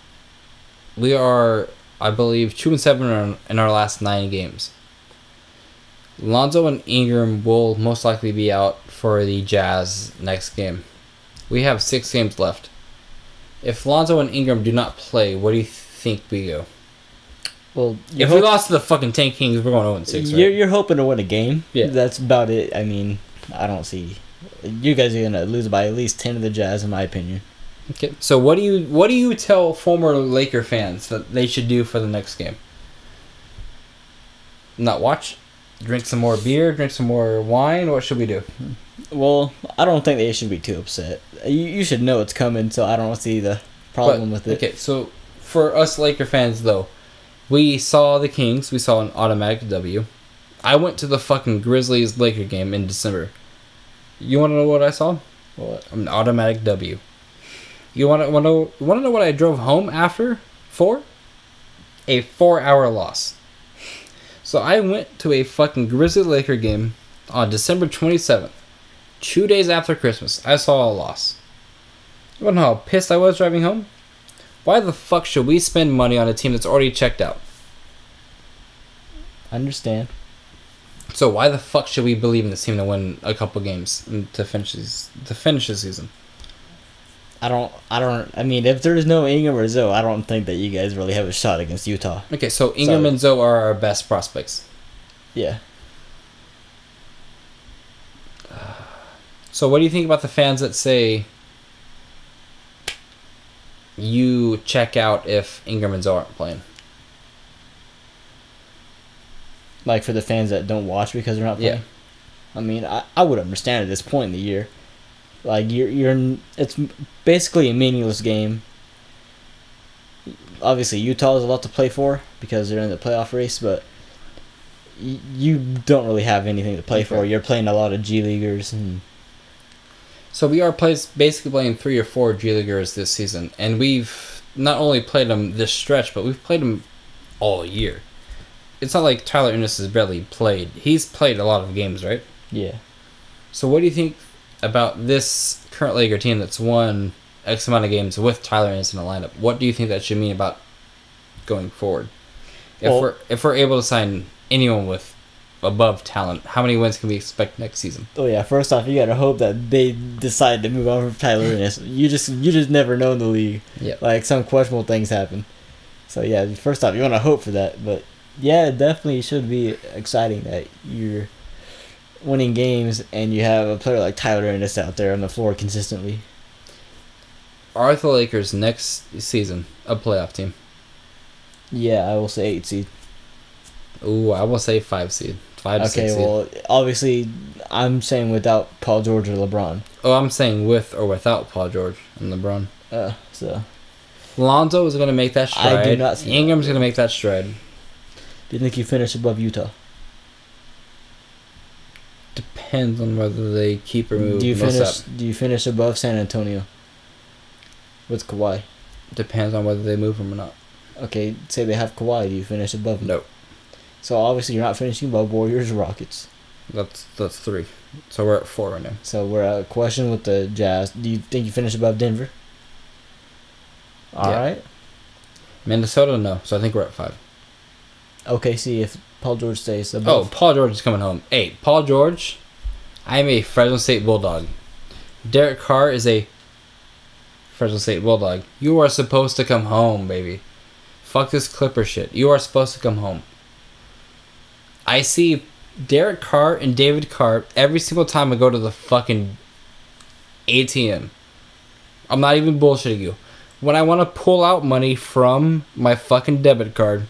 We are, I believe, 2-7 in our last 9 games. Lonzo and Ingram will most likely be out for the Jazz next game. We have 6 games left. If Lonzo and Ingram do not play, what do you think we go? Well, if we lost to the fucking Tank Kings, we're going 0-6, right? You're hoping to win a game. Yeah. That's about it. I mean, I don't see... You guys are going to lose by at least 10 of the Jazz, in my opinion. Okay. So what do you tell former Laker fans that they should do for the next game? Not watch? Drink some more beer? Drink some more wine? What should we do? Well, I don't think they should be too upset. You should know it's coming, so I don't see the problem with it. Okay, so for us Laker fans, though, we saw the Kings. We saw an automatic W. I went to the fucking Grizzlies-Laker game in December. You want to know what I saw? What? An automatic W. You want to know what I drove home after for? A 4-hour loss. So I went to a fucking Grizzly-Laker game on December 27th, 2 days after Christmas, I saw a loss. You wanna know how pissed I was driving home? Why the fuck should we spend money on a team that's already checked out? I understand. So why the fuck should we believe in this team to win a couple games and to finish the season? I mean, if there's no Ingram or Zoe, I don't think that you guys really have a shot against Utah. Okay, so Ingram and Zoe are our best prospects. Yeah. So what do you think about the fans that say you check out if Ingram and Zoe aren't playing? Like for the fans that don't watch because they're not playing? Yeah. I mean, I would understand at this point in the year. Like it's basically a meaningless game. Obviously, Utah has a lot to play for because they're in the playoff race, but you don't really have anything to play for. You're playing a lot of G Leaguers. So we are basically playing 3 or 4 G Leaguers this season, and we've not only played them this stretch, but we've played them all year. It's not like Tyler Ennis has barely played. He's played a lot of games, right? Yeah. So what do you think about this current Laker team that's won X amount of games with Tyler Ennis in the lineup? What do you think that should mean about going forward? If we're able to sign anyone with above talent, how many wins can we expect next season? Oh yeah, first off, you gotta hope that they decide to move on from Tyler Ennis. You just never know in the league. Yeah. Like some questionable things happen. So yeah, first off, you want to hope for that, but yeah, it definitely should be exciting that you're winning games and you have a player like Tyler Ennis out there on the floor consistently. Are the Lakers next season a playoff team? Yeah, I will say 8 seed. Ooh, I will say 5 seed. 5 to 6 seed. Okay, well, obviously, I'm saying without Paul George or LeBron. Oh, I'm saying with or without Paul George and LeBron. So Lonzo is going to make that stride. I do not see Ingram's going to make that stride. Do you think you finish above Utah? Depends on whether they keep or move. Do you finish above San Antonio with Kawhi? Depends on whether they move him or not. Okay, say they have Kawhi. Do you finish above him? No. So obviously you're not finishing above Warriors or Rockets. That's 3. So we're at 4 right now. So we're at a question with the Jazz. Do you think you finish above Denver? All right. Minnesota, no. So I think we're at 5. Okay, see if Paul George stays above. Oh, Paul George is coming home. Hey, Paul George, I am a Fresno State Bulldog. Derek Carr is a Fresno State Bulldog. You are supposed to come home, baby. Fuck this Clipper shit. You are supposed to come home. I see Derek Carr and David Carr every single time I go to the fucking ATM. I'm not even bullshitting you. When I want to pull out money from my fucking debit card,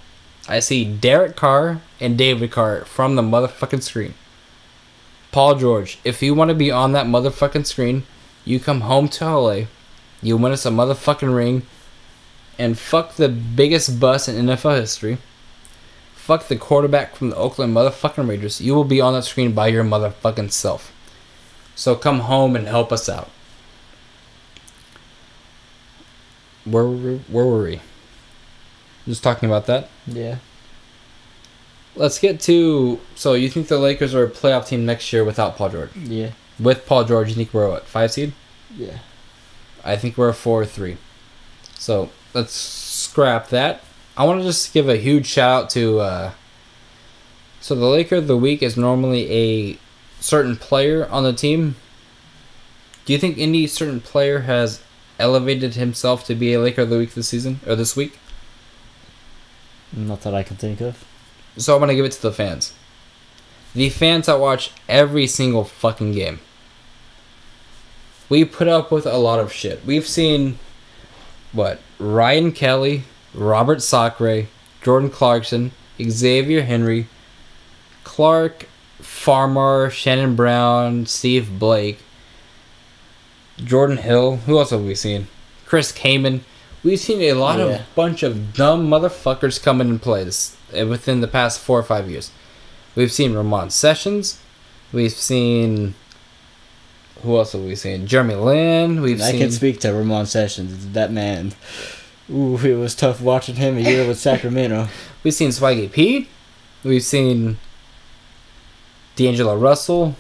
I see Derek Carr and David Carr from the motherfucking screen. Paul George, if you want to be on that motherfucking screen, you come home to LA, you win us a motherfucking ring, and fuck the biggest bust in NFL history. Fuck the quarterback from the Oakland motherfucking Raiders. You will be on that screen by your motherfucking self. So come home and help us out. Where were we? Just talking about that? Yeah. Let's get to... So you think the Lakers are a playoff team next year without Paul George? Yeah. With Paul George, you think we're what, 5 seed? Yeah. I think we're a 4 or 3. So let's scrap that. I want to just give a huge shout out to... So the Laker of the week is normally a certain player on the team. Do you think any certain player has elevated himself to be a Laker of the week this season or this week? Not that I can think of. So I'm going to give it to the fans. The fans that watch every single fucking game. We put up with a lot of shit. We've seen, Ryan Kelly, Robert Sacre, Jordan Clarkson, Xavier Henry, Clark, Farmar, Shannon Brown, Steve Blake, Jordan Hill. Who else have we seen? Chris Kaman. We've seen a lot of bunch of dumb motherfuckers come in and play this within the past 4 or 5 years. We've seen Ramon Sessions. We've seen... Who else have we seen? Jeremy Lin. I can speak to Ramon Sessions. That man. Ooh, it was tough watching him a year with Sacramento. We've seen Swaggy P. We've seen D'Angelo Russell.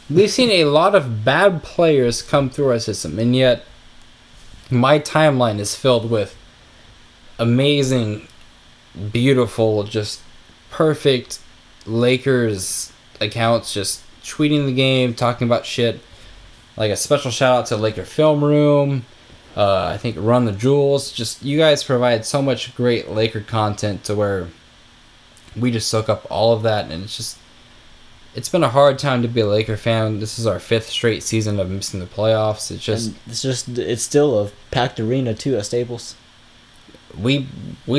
We've seen a lot of bad players come through our system, and yet my timeline is filled with amazing, beautiful, just perfect Lakers accounts just tweeting the game, talking about shit. Like a special shout out to Laker Film Room. I think Run the Jewels. Just you guys provide so much great Laker content to where we just soak up all of that, and it's been a hard time to be a Laker fan. This is our 5th straight season of missing the playoffs. It's still a packed arena too at Staples. We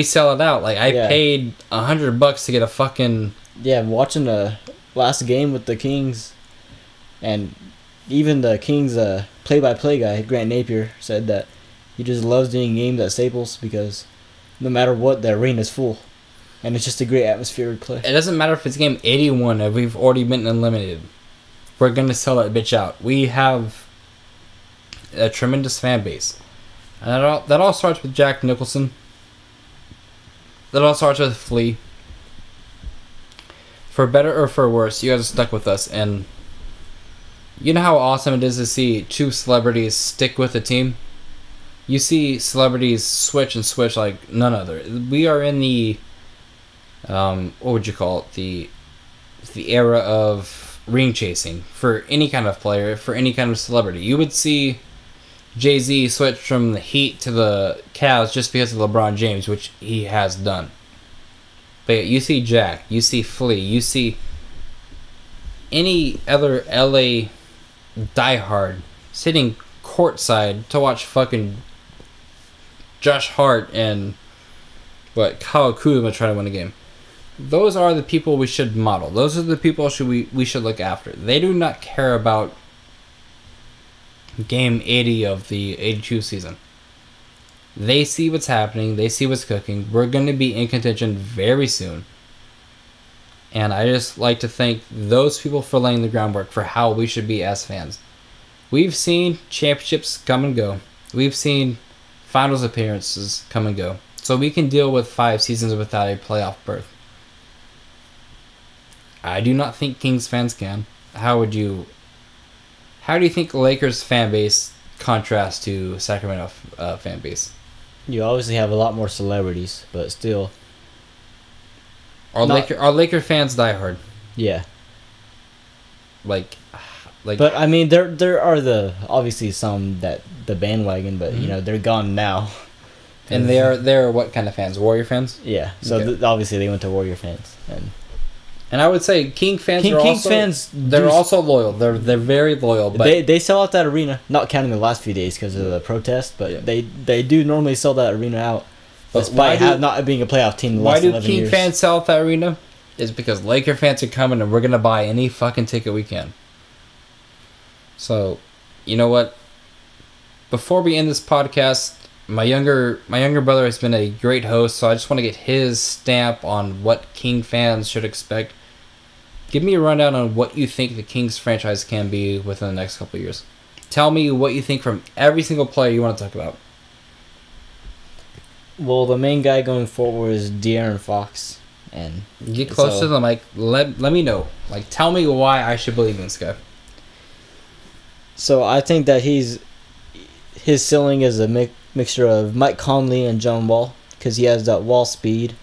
sell it out. Like I paid $100 to get a fucking watching the last game with the Kings, and even the Kings play-by-play guy Grant Napier said that he just loves doing games at Staples because no matter what, the arena's full, and it's just a great atmosphere to play. It doesn't matter if it's game 81 or we've already been eliminated. We're gonna sell that bitch out. We have a tremendous fan base, and that all starts with Jack Nicholson. That all starts with Flea. For better or for worse, you guys are stuck with us, and you know how awesome it is to see 2 celebrities stick with a team? You see celebrities switch and switch like none other. We are in the, what would you call it? The era of ring chasing for any kind of player, for any kind of celebrity. You would see Jay-Z switch from the Heat to the Cavs just because of LeBron James, which he has done. But you see Jack, you see Flea, you see any other LA diehard sitting courtside to watch fucking Josh Hart and Kyle Kuzma try to win a game. Those are the people we should model. Those are the people we should look after. They do not care about game 80 of the 82 season. They see what's happening. They see what's cooking. We're going to be in contention very soon. And I just like to thank those people for laying the groundwork for how we should be as fans. We've seen championships come and go. We've seen finals appearances come and go. So we can deal with 5 seasons without a playoff berth. I do not think Kings fans can. How do you think Lakers fan base contrasts to Sacramento fan base? You obviously have a lot more celebrities, but still. Are Laker fans diehard? Yeah. Like. But I mean, there are obviously some that the bandwagon, but they're gone now. And they're what kind of fans? Warrior fans? Yeah. So okay. Obviously they went to Warrior fans, and I would say Kings fans they're also loyal. They're very loyal. But they sell out that arena, not counting the last few days because of the protest, but they do normally sell that arena out. Despite not being a playoff team the last 11 years. Why do King fans sell out that arena? It's because Laker fans are coming and we're going to buy any fucking ticket we can. So, you know what? Before we end this podcast, my younger brother has been a great host, so I just want to get his stamp on what King fans should expect. Give me a rundown on what you think the Kings franchise can be within the next couple of years. Tell me what you think from every single player you want to talk about. Well, the main guy going forward is De'Aaron Fox. And get close to the mic. Let me know. Like, tell me why I should believe in this guy. So I think that his ceiling is a mixture of Mike Conley and John Wall, because he has that Wall speed,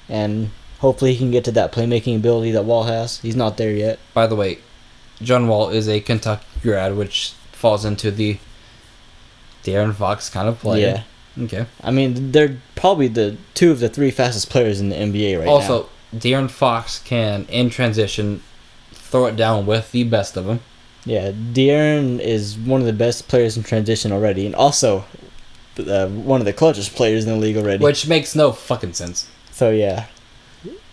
and hopefully he can get to that playmaking ability that Wall has. He's not there yet. By the way, John Wall is a Kentucky grad, which falls into the De'Aaron Fox kind of player. Yeah. Okay. I mean, they're probably the 2 of the 3 fastest players in the NBA right now. Also, De'Aaron Fox can, in transition, throw it down with the best of them. Yeah, De'Aaron is one of the best players in transition already, and also one of the clutchest players in the league already. Which makes no fucking sense. So yeah,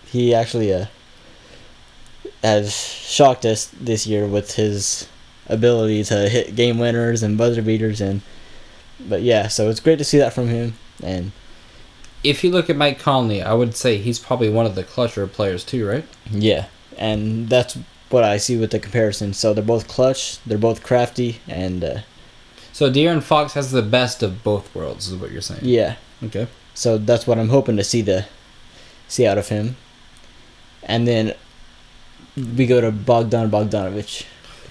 he actually has shocked us this year with his ability to hit game winners and buzzer beaters, but yeah, so it's great to see that from him. And if you look at Mike Conley, I would say he's probably one of the clutcher players too, right? Yeah, and that's what I see with the comparison. So they're both clutch, they're both crafty, and so De'Aaron Fox has the best of both worlds, is what you're saying. Yeah. Okay. So that's what I'm hoping to see out of him. And then we go to Bogdanovich,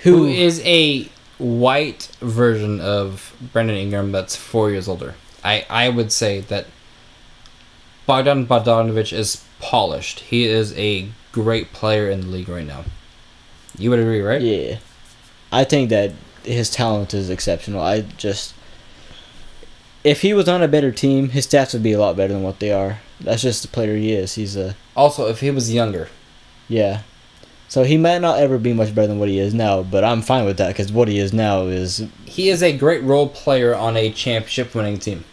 who is a white version of Brandon Ingram that's 4 years older. I would say that Bogdan Bogdanovic is polished. He is a great player in the league right now. You would agree, right? Yeah. I think that his talent is exceptional. If he was on a better team, his stats would be a lot better than what they are. That's just the player he is. Also, if he was younger. Yeah. So he might not ever be much better than what he is now, but I'm fine with that because what he is now is... He is a great role player on a championship-winning team,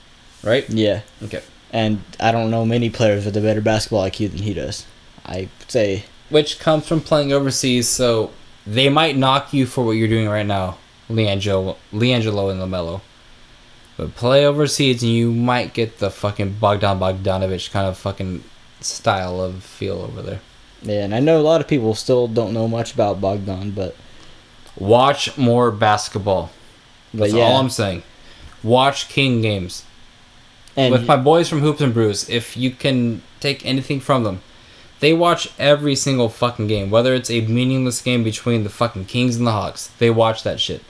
right? Yeah. Okay. And I don't know many players with a better basketball IQ than he does. I say... Which comes from playing overseas, so they might knock you for what you're doing right now, LiAngelo and LaMelo. But play overseas and you might get the fucking Bogdan Bogdanovic kind of fucking style of feel over there. Yeah, and I know a lot of people still don't know much about Bogdan, but... Watch more basketball. That's all I'm saying. Watch King games. And with my boys from Hoops and Brews, if you can take anything from them, they watch every single fucking game. Whether it's a meaningless game between the fucking Kings and the Hawks, they watch that shit.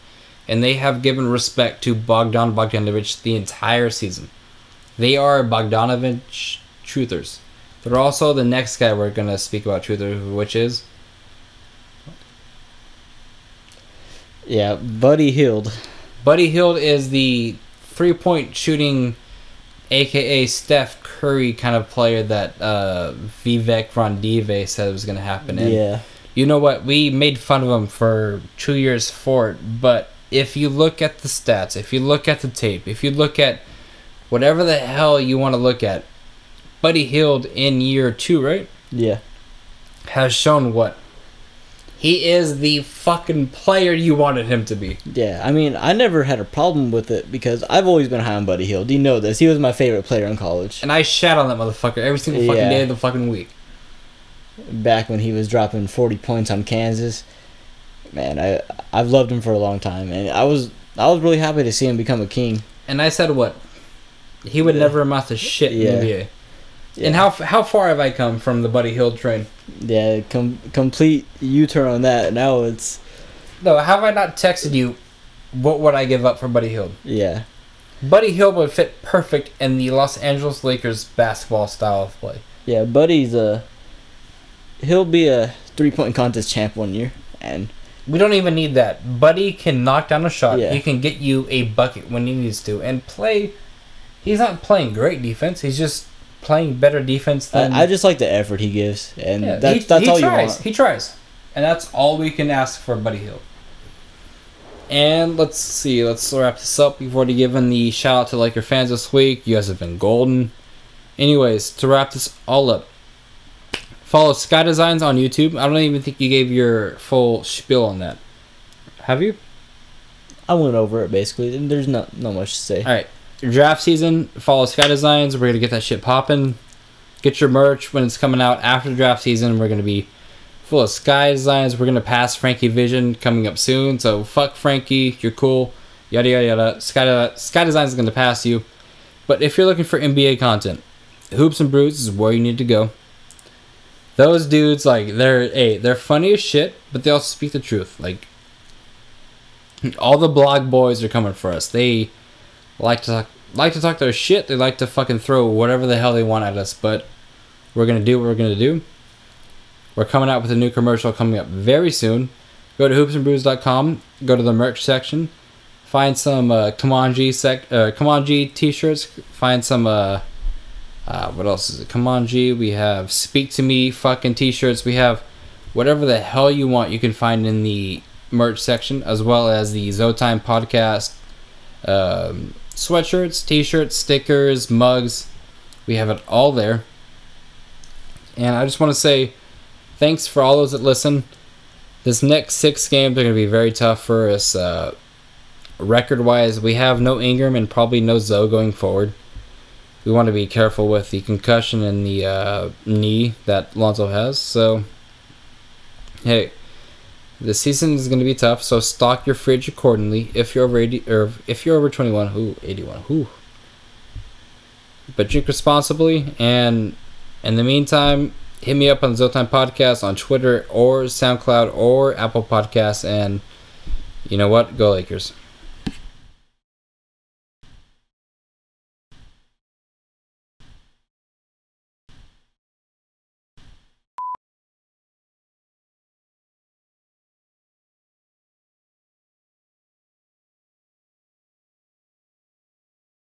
And they have given respect to Bogdan Bogdanovic the entire season. They are Bogdanovic truthers. They're also the next guy we're going to speak about truther, which is... Yeah, Buddy Hield. Buddy Hield is the three-point shooting, a.k.a. Steph Curry kind of player that Vivek Randive said was going to happen. And yeah. You know what? We made fun of him for 2 years for it, but if you look at the stats, if you look at the tape, if you look at whatever the hell you want to look at, Buddy Hield in year 2, right? Yeah. Has shown what? He is the fucking player you wanted him to be. Yeah, I mean, I never had a problem with it because I've always been high on Buddy Hield. You know this. He was my favorite player in college. And I shat on that motherfucker every single fucking day of the fucking week. Back when he was dropping 40 points on Kansas. Man, I've loved him for a long time. And I was really happy to see him become a King. And I said what? He would never amount to shit in the NBA. Yeah. And how far have I come from the Buddy Hield train? Yeah, complete U-turn on that. Now it's... No, have I not texted you what would I give up for Buddy Hield? Yeah. Buddy Hield would fit perfect in the Los Angeles Lakers basketball style of play. Yeah, Buddy's he'll be a three-point contest champ one year. And we don't even need that. Buddy can knock down a shot. Yeah. He can get you a bucket when he needs to. And play... He's not playing great defense. He's just... playing better defense than... I just like the effort he gives, and yeah, that's he all tries. You want. He tries. And that's all we can ask for Buddy Hield. And let's see, let's wrap this up. We've already given the shout out to Laker fans this week. You guys have been golden. Anyways, to wrap this all up, follow Sky Designs on YouTube. I don't even think you gave your full spiel on that. Have you? I went over it basically, and there's not much to say. Alright. Draft season, follow Sky Designs. We're going to get that shit popping. Get your merch when it's coming out after the draft season. We're going to be full of Sky Designs. We're going to pass Frankie Vision coming up soon. So fuck Frankie, you're cool. Yada yada yada. Sky Designs is going to pass you. But if you're looking for NBA content, Hoops and Brews is where you need to go. Those dudes, like, they're funny as shit, but they also speak the truth. Like, all the blog boys are coming for us. They like to talk their shit. They like to fucking throw whatever the hell they want at us, but we're gonna do what we're gonna do. We're coming out with a new commercial coming up very soon. Go to hoopsandbrews.com, go to the merch section, find some Kamanji t-shirts, find some what else is it? Kamanji, we have Speak to Me fucking t-shirts, we have whatever the hell you want you can find in the merch section, as well as the ZoTime podcast sweatshirts, t-shirts, stickers, mugs. We have it all there. And I just want to say thanks for all those that listen. This next 6 games are going to be very tough for us record-wise. We have no Ingram and probably no Zoe going forward. We want to be careful with the concussion and the knee that Lonzo has. So, hey, the season is going to be tough, so stock your fridge accordingly. If you're over 80, or if you're over 21, 81, but drink responsibly. And in the meantime, hit me up on the ZoTime Podcast on Twitter or SoundCloud or Apple Podcasts, and You know what? Go Lakers.